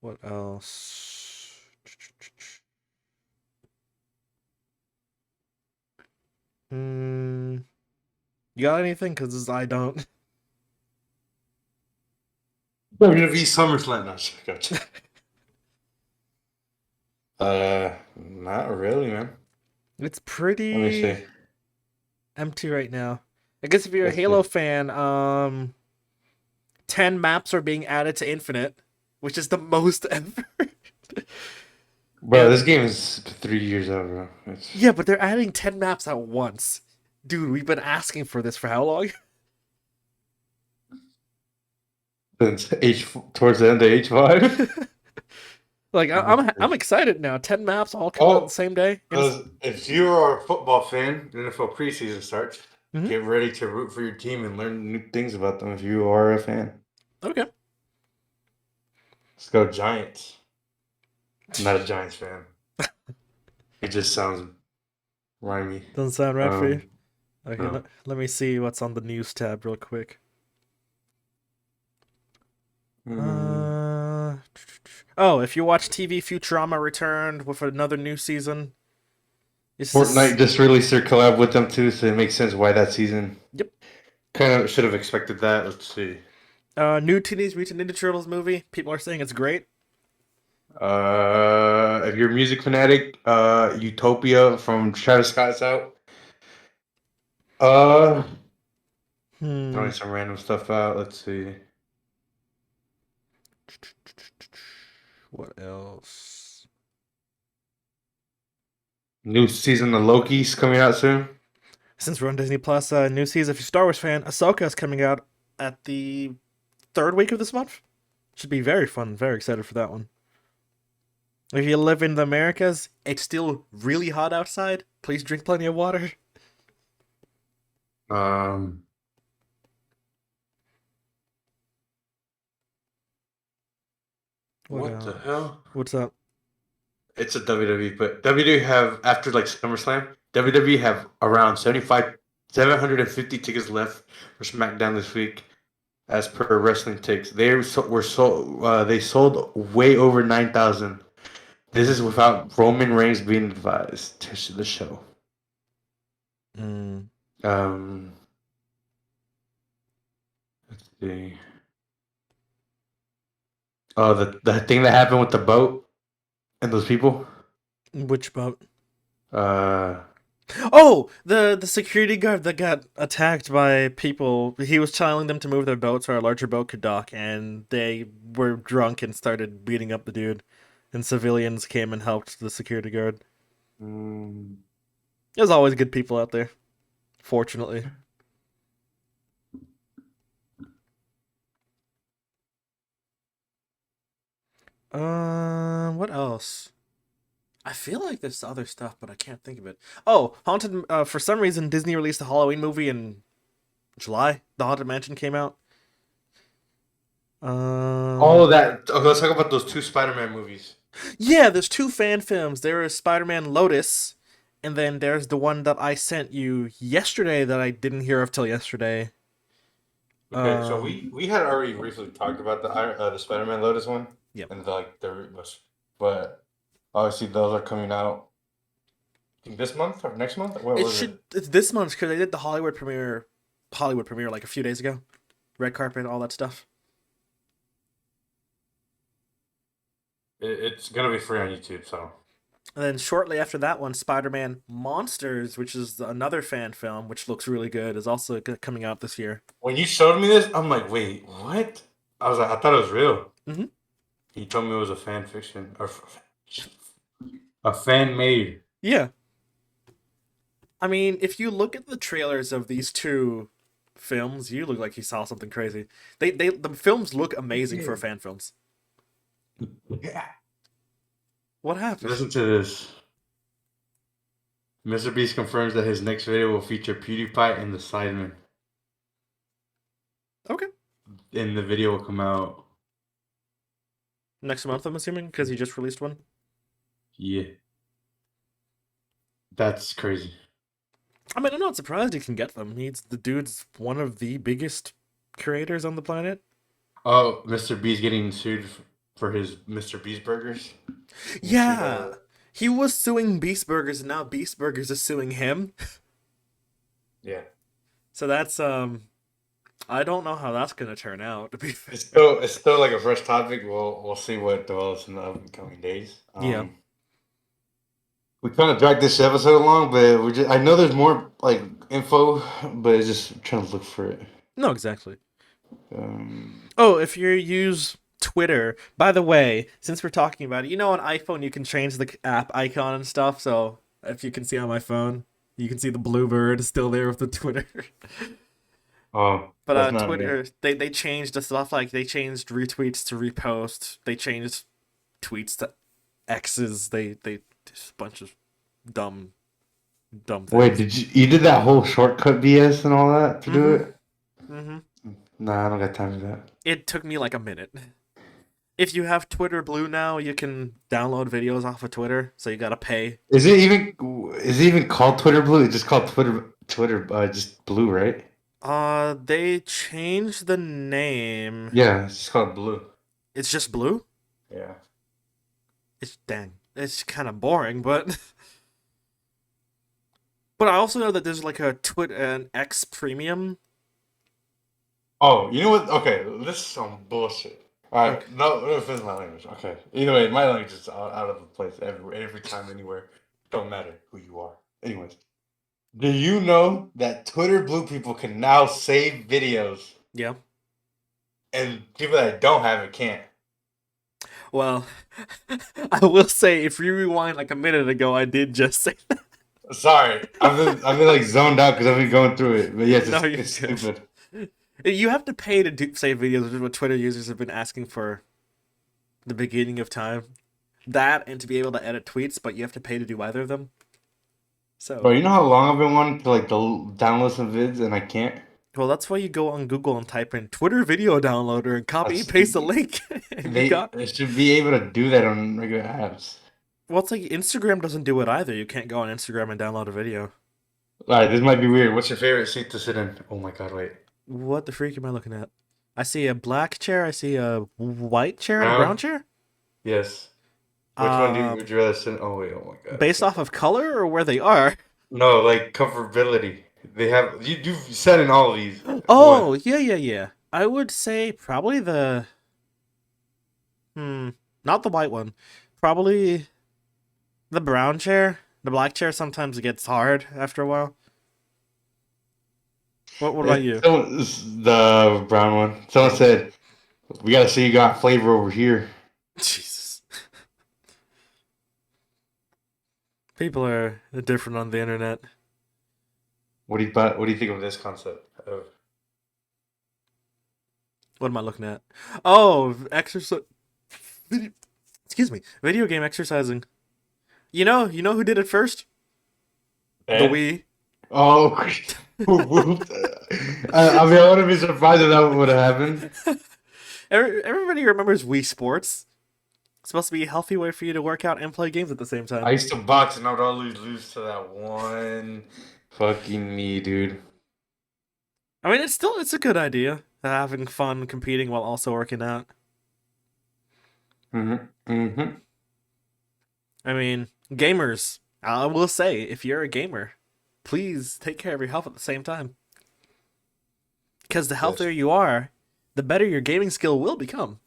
What else? Hmm. You got anything? Because I don't. WWE SummerSlam. No, gotcha. Not really, man. It's Let me pretty see. empty right now. I guess if you're a Let's Halo see. fan, 10 maps are being added to Infinite, which is the most ever. Bro, And this game is 3 years old, bro. It's yeah, but they're adding 10 maps at once. Dude, we've been asking for this for how long? since towards the end of H5. Like I'm excited now. 10 maps all coming out the Oh, same day. And it's, because if you are a football fan, the NFL preseason starts. mhm. Get ready to root for your team and learn new things about them if you are a fan. Okay. Let's go Giants. I'm not a Giants fan. It just sounds rhymey. Doesn't sound right for you. Okay, No. let me see what's on the news tab real quick. Mm. Uh, oh, if you watch TV, Futurama returned with another new season. This Fortnite is just released their collab with them too, so it makes sense why that season. yep. Kind of should have expected that. Let's see. New Teenage Mutant Ninja Turtles movie. People are saying it's great. If you're a music fanatic, Utopia from Travis Scott's out. Uh, Hmm. throwing some random stuff out. Let's see. What else? New season of Loki's coming out soon. Since we're on Disney Plus, new season. If you're a Star Wars fan, Ahsoka is coming out at the third week of this month. Should be very fun. Very excited for that one. If you live in the Americas, it's still really hot outside. Please drink plenty of water. Um, What what the else? hell? What's up? It's a WWE, but WWE have after like SummerSlam, WWE have around 750 tickets left for SmackDown this week, as per Wrestling Takes. They sold way over 9,000. This is without Roman Reigns being advised to the show. Mm. Um, let's see. Oh, the thing that happened with the boat and those people. Which boat? Uh, Oh, the security guard that got attacked by people. He was telling them to move their boat so a larger boat could dock, and they were drunk and started beating up the dude. And civilians came and helped the security guard. mm, There's always good people out there, fortunately. What else? I feel like there's other stuff, but I can't think of it. Oh, Haunted. For some reason, Disney released a Halloween movie in July. The Haunted Mansion came out. all Um, of that. Okay, let's talk about those two Spider-Man movies. yeah, there's two fan films. There is Spider-Man Lotus, and then there's the one that I sent you yesterday that I didn't hear of till yesterday. Okay, so Um, we had already briefly talked about the Spider-Man Lotus one yeah, and but obviously those are coming out. I think this month or next month. What was it? it's this month because they did the Hollywood premiere like a few days ago, red carpet, all that stuff. It's gonna be free on YouTube. So And then shortly after that one, Spider-Man Monsters, which is another fan film, which looks really good, is also coming out this year. when you showed me this, I'm like, wait, what? I was like, I thought it was real. Hmm. He told me it was a fan fiction or a fan made. Yeah, I mean, if you look at the trailers of these two films, you look like you saw something crazy. The films look amazing for fan films. Yeah. What happened? Listen to this. Mr. Beast confirms that his next video will feature PewDiePie and the Sidemen. Okay, And the video will come out. next month I'm assuming because he just released one. Yeah. That's crazy. I mean, I'm not surprised he can get them. The dude's one of the biggest creators on the planet. Oh, Mr. B's getting sued for his Mr. B's burgers. You see Yeah, that? he was suing Beast Burgers, and now Beast Burgers is suing him. Yeah. So that's I don't know how that's gonna turn out. To be fair. It's still like a fresh topic. We'll see what develops in the upcoming days. Yeah. We kind of dragged this episode along, but I know there's more like info, but it's just trying to look for it. No, exactly. Um, Oh, if you use Twitter, by the way, since we're talking about it, you know on iPhone you can change the app icon and stuff. So if you can see on my phone, you can see the blue bird still there with the Twitter. oh, But that's not me. Twitter, they changed the stuff like they changed retweets to repost. They changed tweets to X's. They just a bunch of dumb Wait, things. you did that whole shortcut BS and all that to do Mm-hmm. it? Mm-hmm. Nah, I don't got time for that. It took me like a minute. If you have Twitter Blue now, you can download videos off of Twitter, so you gotta pay. Is it even called Twitter Blue? It's just called Twitter just Blue, right? They changed the name. Yeah, it's just called Blue. It's just Blue? Yeah. It's dang. It's kind of boring, but but I also know that there's like an X Premium. Oh, you know what? Okay, this is some bullshit. All Okay. right, no offense my language. Okay, either way, my language is out of the place every time, anywhere. Don't matter who you are. Anyways, do you know that Twitter Blue people can now save videos, Yeah. and people that don't have it can't? Well, I will say if you rewind like a minute ago, I did just say that. Sorry, I've been like zoned out because I've been going through it. But yes, No, you're it's good. stupid. You have to pay to save videos, which is what Twitter users have been asking for the beginning of time. That and to be able to edit tweets, but you have to pay to do either of them. Bro, So, you know how long I've been wanting to like download some vids and I can't. well, that's why you go on Google and type in Twitter video downloader and copy and That's, paste the link, and you got. they should be able to do that on regular apps. Well, it's like Instagram doesn't do it either. You can't go on Instagram and download a video. Alright, this might be weird. What's your favorite seat to sit in? Oh my god, wait. What the freak am I looking at? I see a black chair. I see a white chair and a brown Brown? chair. Yes. Which one Um, would you rather sit in? Oh wait, oh my god, I Based can't off tell. of color or where they are. No, like comfortability. They have you've sat in all of these. Oh, What? yeah, yeah, yeah. I would say probably the not the white one. Probably the brown chair. The black chair sometimes gets hard after a while. What about you? The brown one. Someone said, we gotta see you got flavor over here. Jesus. People are different on the internet. What do you think of this concept? What am I looking at? Oh, exercise. Excuse me. Video game exercising. You know who did it first? The Ben? Wii. Oh, I mean, I wouldn't be surprised if that would have happened. Everybody remembers Wii Sports. It's supposed to be a healthy way for you to work out and play games at the same I time. used to box and I would always lose to that one fucking me, dude. I mean, it's a good idea. Having fun competing while also working out. Mm-hmm. I mean, gamers. I will say, if you're a gamer, please take care of your health at the same time. Because the Yes. healthier you are, the better your gaming skill will become.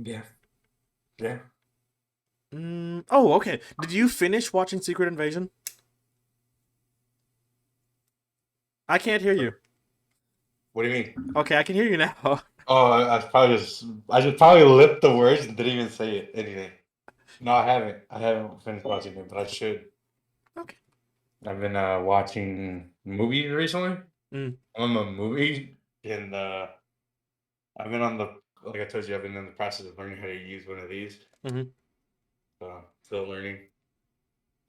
Yeah. Yeah. Oh, okay. Did you finish watching Secret Invasion? I can't hear you. What do you mean? Okay, I can hear you now. Oh, I just probably lipped the words and didn't even say it. Anything. No, I haven't. I haven't finished watching it, but I should. Okay. I've been watching movies recently. Mm. I'm a movie, and I've been on the like I told you, I've been in the process of learning how to use one of these. Mm-hmm. Still learning.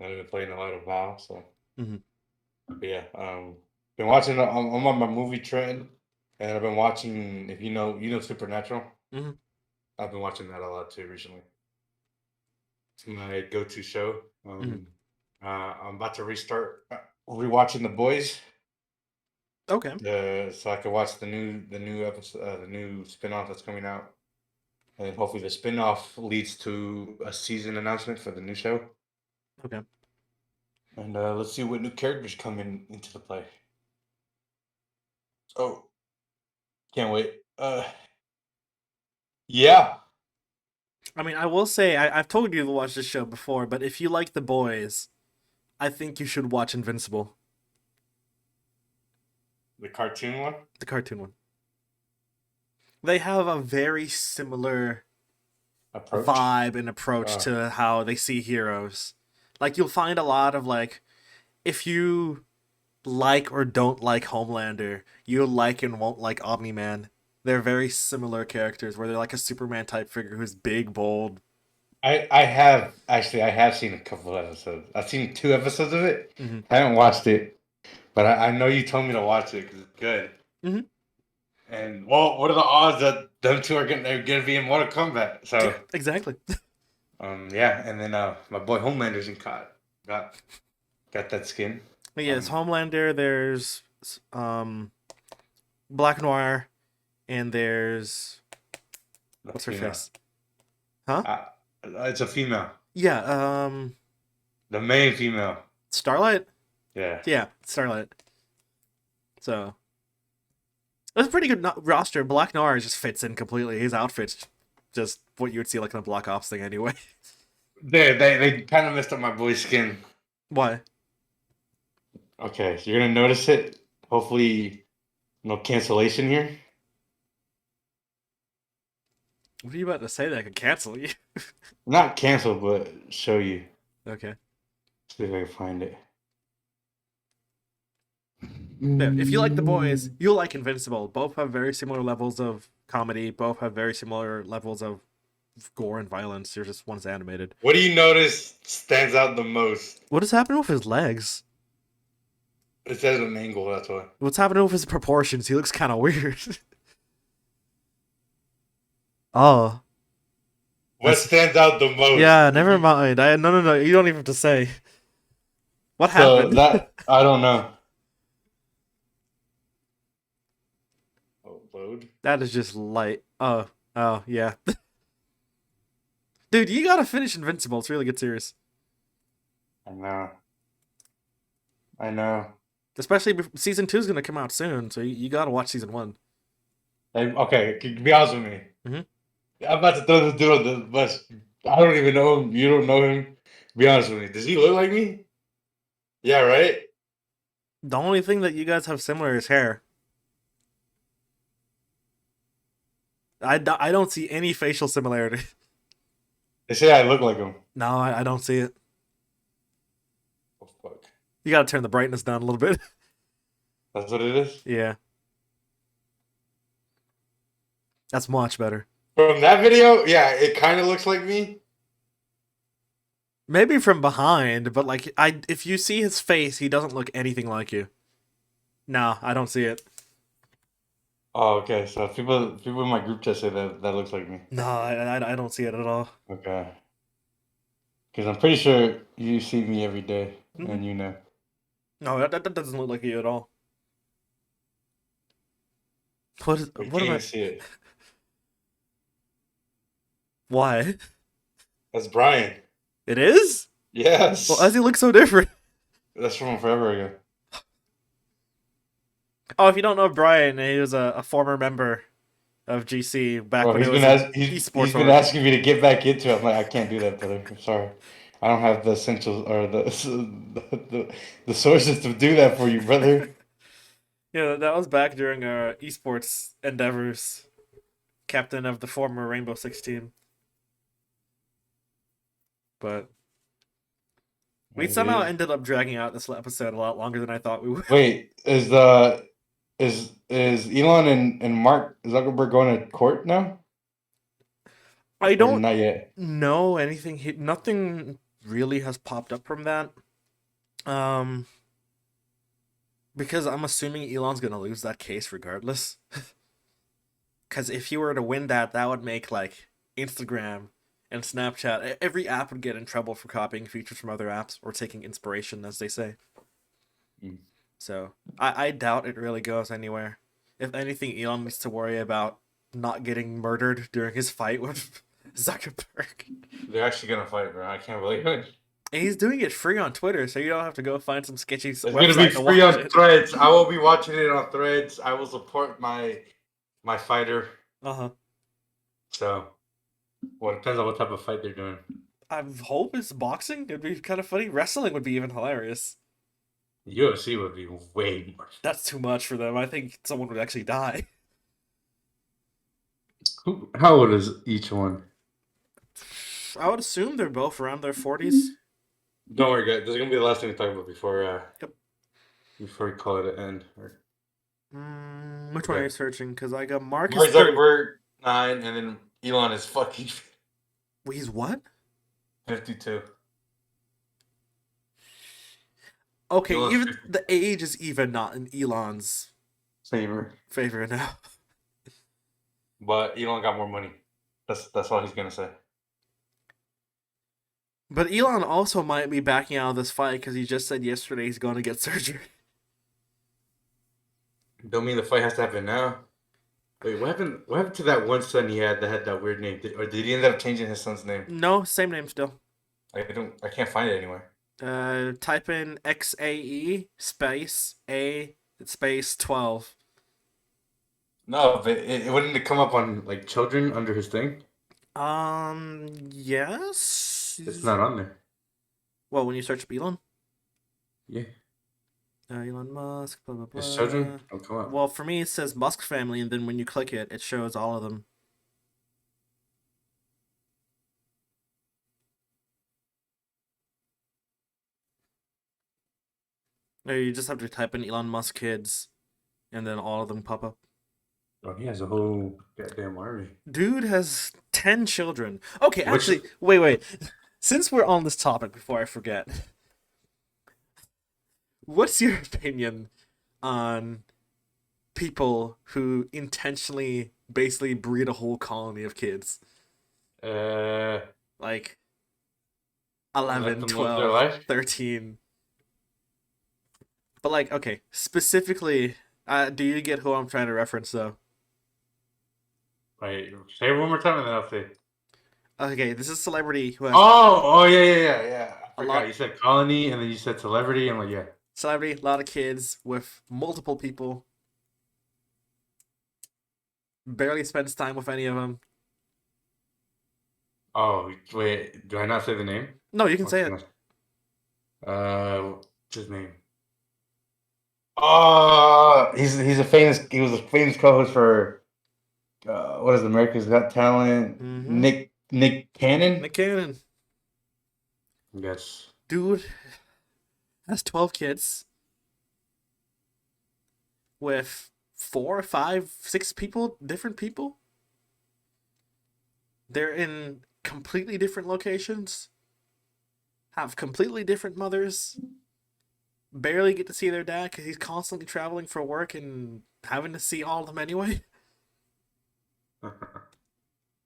I've been playing a lot of WoW, so Mm-hmm. but yeah. Been watching. I'm on my movie trend, and I've been watching. If you know Supernatural. Mm-hmm. I've been watching that a lot too recently. It's my go-to show. Mm-hmm. I'm about to restart rewatching The Boys. Okay. So I can watch the new episode, the new spinoff that's coming out, and hopefully the spinoff leads to a season announcement for the new show. Okay. And let's see what new characters come into the play. Oh, can't wait. Yeah, I mean, I will say I've told you to watch this show before, but if you like The Boys, I think you should watch Invincible, the cartoon one the cartoon one. They have a very similar approach. vibe and approach Uh, to how they see heroes. Like you'll find a lot of like if you like or don't like Homelander, you'll like and won't like Omni Man. They're very similar characters where they're like a Superman type figure who's big, bold. I have seen a couple of episodes. I've seen 2 episodes of it. Mm-hmm. I haven't watched it, but I know you told me to watch it because it's good. Mm-hmm. And well, what are the odds that them two are gonna be in Mortal Kombat. Yeah, So exactly. yeah, and then my boy Homelander's in COD. Got got that skin. But yes, Homelander. There's Black Noir, and there's The what's her female. face? Huh? It's a female. Yeah. The main female. Starlight. Yeah. Yeah, Starlight. So that's a pretty good roster. Black Noir just fits in completely. His outfit's just what you would see like in a Black Ops thing anyway. They kind of messed up my boy's skin. Why? Okay, so you're gonna notice it. Hopefully, no cancellation here. What are you about to say that I could cancel you? Not cancel, but show you. Okay. See if I can find it. Yeah, if you like the boys, you'll like Invincible. Both have very similar levels of comedy. Both have very similar levels of gore and violence. You're just one's animated. What do you notice stands out the most? What is happening with his legs? It says an angle. That's why. What's happening with his proportions? He looks kind of weird. Oh. What stands out the most? Yeah, never mind. No. You don't even have to say. What So happened? that I don't know. Oh, load. That is just light. Oh, yeah. Dude, you gotta finish Invincible. It's really good series. I know. I know. Especially season 2 is gonna come out soon, so you gotta watch season 1. Hey, okay, be honest with me. Mhm. I'm about to throw this dude on the bus. I don't even know him. You don't know him. Be honest with me. Does he look like me? Yeah, right? The only thing that you guys have similar is hair. I don't see any facial similarity. They say I look like him. No, I don't see it. Oh, fuck. You gotta turn the brightness down a little bit. That's what it is? Yeah. That's much better. From that video, yeah, it kind of looks like me. Maybe from behind, but like if you see his face, he doesn't look anything like you. No, I don't see it. Oh, okay. So people in my group chat say that looks like me. No, I don't see it at all. Okay. Because I'm pretty sure you see me every day, Mhm. and you know. No, that doesn't look like you at all. We What can't am I? even see it. Why? That's Brian. It is? Yes. Well, why does he look so different? That's from forever ago. Oh, if you don't know Brian, he was a former member of GC back Bro, when he's it was been esports. he's been asking me to get back into it. I'm like, I can't do that, brother. I'm sorry. I don't have the essentials or the sources to do that for you, brother. Yeah, that was back during our esports endeavors. Captain of the former Rainbow Six team. But we somehow ended up dragging out this episode a lot longer than I thought we would. Wait, is Elon and Mark Zuckerberg going to court now? I Or don't not yet? know anything. Nothing really has popped up from that. Because I'm assuming Elon's gonna lose that case regardless. Because if he were to win that, that would make like Instagram and Snapchat, every app would get in trouble for copying features from other apps or taking inspiration, as they say. Mm. So I doubt it really goes anywhere. If anything, Elon needs to worry about not getting murdered during his fight with Zuckerberg. They're actually gonna fight, bro. I can't believe it. And he's doing it free on Twitter, so you don't have to go find some sketchy It's gonna be website to free watch on it. Threads. I will be watching it on Threads. I will support my fighter. Uh-huh. So, well, it depends on what type of fight they're doing. I hope it's boxing. It'd be kind of funny. Wrestling would be even hilarious. UFC would be way more. That's too much for them. I think someone would actually die. How old is each one? I would assume they're both around their 40s. Don't worry, guys. This is gonna be the last thing we talk about before. Yep. Before we call it an end. Which one are you searching? Because I got Mark Mark is 30. Zuckerberg 9, and then Elon is fucking Wait, he's what? 52. Okay, Elon's even 50. the age is even not in Elon's Favor. favor now. but Elon got more money. That's all he's gonna say. But Elon also might be backing out of this fight because he just said yesterday he's going to get surgery. Don't mean the fight has to happen now. Wait, what happened? What happened to that one son he had that had that weird name? Did he end up changing his son's name? No, same name still. I can't find it anywhere. Type in XAE space A space 12. No, but it wouldn't come up on like children under his thing. Yes. It's not on there. Well, when you search up Elon? Yeah, Elon Musk, blah, blah, it's blah. children. Oh, come on. Well, for me, it says Musk family, and then when you click it, it shows all of them. Or you just have to type in Elon Musk kids, and then all of them pop up. Oh, he has a whole goddamn army. Dude has 10 children. Okay, actually, wait. Since we're on this topic, before I forget, what's your opinion on people who intentionally basically breed a whole colony of kids? Like 11, 12, 13. But like, okay, specifically, do you get who I'm trying to reference though? Wait, say it one more time and then I'll say. Okay, this is a celebrity who has Yeah. I a forgot. lot. You said colony and then you said celebrity. I'm like, yeah. Celebrity, a lot of kids with multiple people. Barely spends time with any of them. Oh, wait. Do I not say the name? No, you can say it. What's his name? He was a famous co-host for what is America's Got Talent? Mm-hmm. Nick Cannon. Nick Cannon. Yes. Dude has 12 kids with 4, 5, 6 people, different people. They're in completely different locations, have completely different mothers, barely get to see their dad because he's constantly traveling for work and having to see all of them anyway.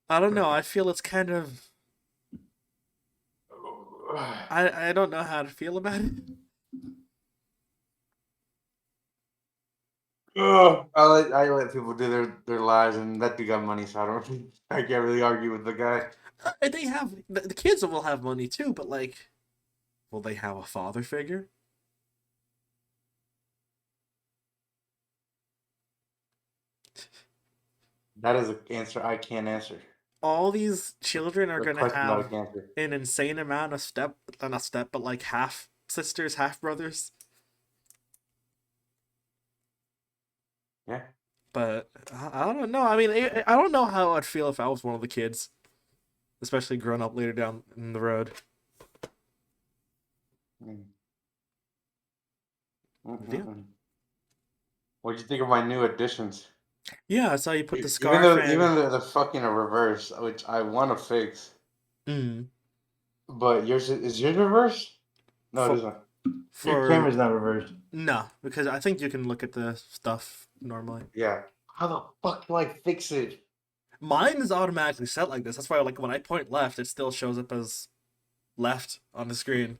I don't know. I feel it's kind of. I don't know how to feel about it. I let people do their lives, and that dude got money, so I can't really argue with the guy. They have the kids will have money too, but like, will they have a father figure? That is an answer I can't answer. All these children are A gonna question that I have can't answer. an insane amount of not step, but like half sisters, half brothers. Yeah. But I don't know. I mean, I don't know how I'd feel if I was one of the kids, especially growing up later down in the road. Yeah. What'd you think of my new additions? Yeah, I saw you put the scarf Even though they're fucking a reverse, which I want to fix. Mm. But is yours reverse? No, it isn't. Your camera's not reversed. No, because I think you can look at the stuff normally. Yeah. How the fuck do I fix it? Mine is automatically set like this. That's why, like, when I point left, it still shows up as left on the screen.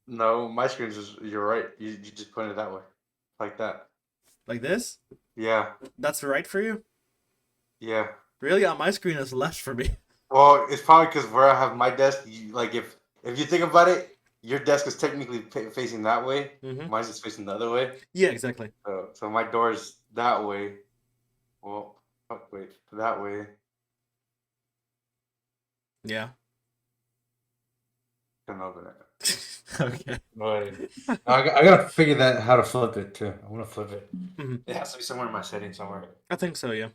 No, my screen's just you're right. You just pointed that way, like that. Like this? Yeah. That's right for you? Yeah. Really? On my screen, it's left for me. Well, it's probably because where I have my desk, like if you think about it, your desk is technically facing that way. Mm-hmm. Mine's just facing the other way. Yeah, exactly. So my door's that way. Well, wait, that way. Yeah. Couldn't open it. Okay. But I gotta figure that how to flip it too. I want to flip it. Mm-hmm. It has to be somewhere in my settings somewhere. I think so, yeah.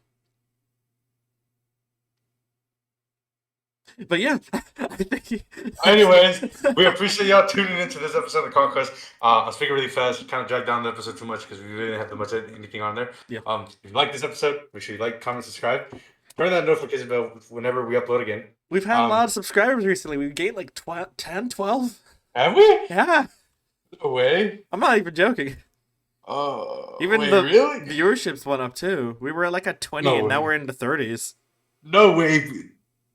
But yeah, I think. Anyways, we appreciate y'all tuning into this episode of Conquest. I was speaking really fast, kind of dragged down the episode too much because we really didn't have anything on there. Yeah. If you like this episode, make sure you like, comment, subscribe. Turn that notification bell whenever we upload again. We've had a lot of subscribers recently. We've gained like 10, 12. Have we? Yeah. No way. I'm not even joking. Even Wait, the really? viewerships went up too. We were like at 20, No and now way. we're in the 30s. No way. No,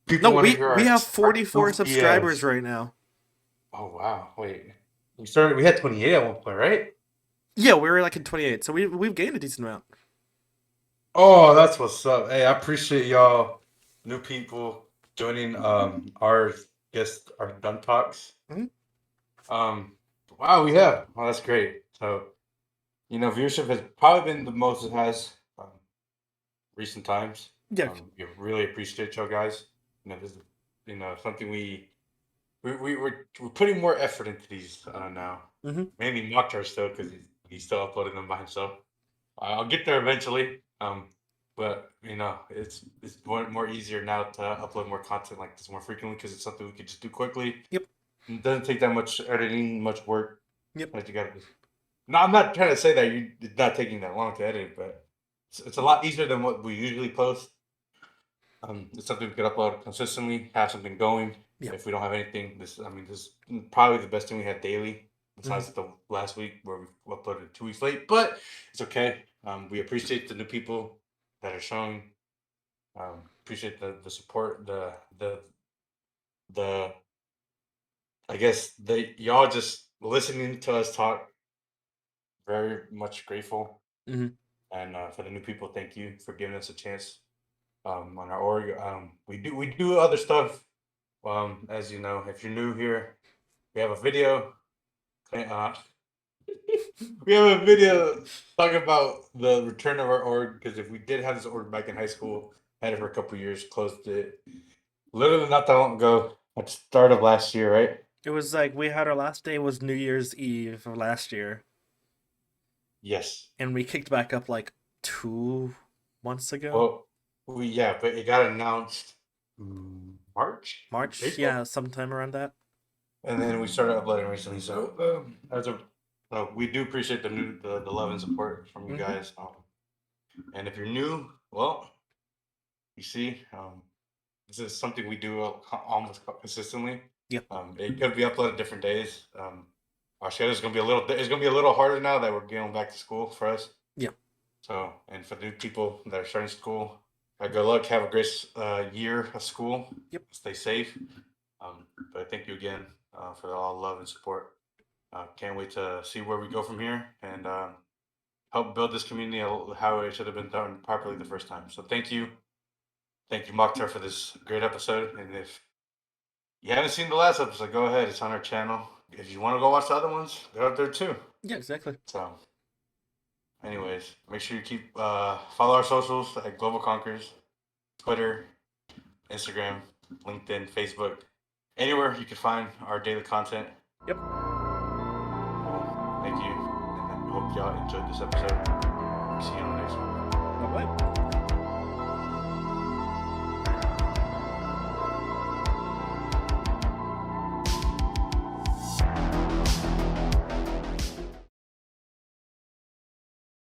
People want to we hear we have our 44 goofy subscribers ass. right now. Oh wow. Wait. We started. We had 28 at one point, right? Yeah, we were like in 28, so we've gained a decent amount. Oh, that's what's up. Hey, I appreciate y'all, new people joining our guest our gun talks. Mhm. Um, wow, we have. Oh, that's great. So viewership has probably been the most it has recent times. Yeah. We really appreciate y'all guys. This is something we're putting more effort into these now. hmm Mainly Mokhtar still because he's still uploading them by himself. I'll get there eventually. But it's more easier now to upload more content like this more frequently because it's something we could just do quickly. Yep. It doesn't take that much editing, much work. Yep. Like you got to. No, I'm not trying to say that it's not taking that long to edit, but it's a lot easier than what we usually post. It's something we could upload consistently, have something going. Yep. If we don't have anything, this is probably the best thing we had daily. hmm Besides the last week where we uploaded 2 weeks late, but it's okay. We appreciate the new people that are showing. Appreciate the support, the I guess the y'all just listening to us talk. Very much grateful, hmm and for the new people, thank you for giving us a chance on our org. We do other stuff. As you know, if you're new here, we have a video. Uh, we have a video talking about the return of our org because if we did have this org back in high school, had it for a couple years, closed it literally not that long ago at the start of last year, right? It was like we had our last day was New Year's Eve of last year, Yes. and we kicked back up like 2 months ago. Well, but it got announced March, March, April, yeah, sometime around that. and then we started uploading recently. So we do appreciate the love and support from you hmm guys. And if you're new, well, you see, this is something we do almost consistently. Yep. It could be uploaded different days. Our schedule is gonna be a little. It's gonna be a little harder now that we're going back to school for us. Yep. So, and for the new people that are starting school, good luck. Have a great year of school. Yep. Stay safe. But thank you again for all the love and support. Can't wait to see where we go from here and help build this community how it should have been done properly the first time. So thank you. Thank you, Mokhtar, for this great episode. And if you haven't seen the last episode, go ahead. It's on our channel. If you want to go watch the other ones, they're up there too. Yeah, exactly. So, anyways, make sure you keep follow our socials at Global Conquerors, Twitter, Instagram, LinkedIn, Facebook, anywhere you can find our daily content. Yep. Well, thank you, and I hope y'all enjoyed this episode. See you on the next one. Bye bye.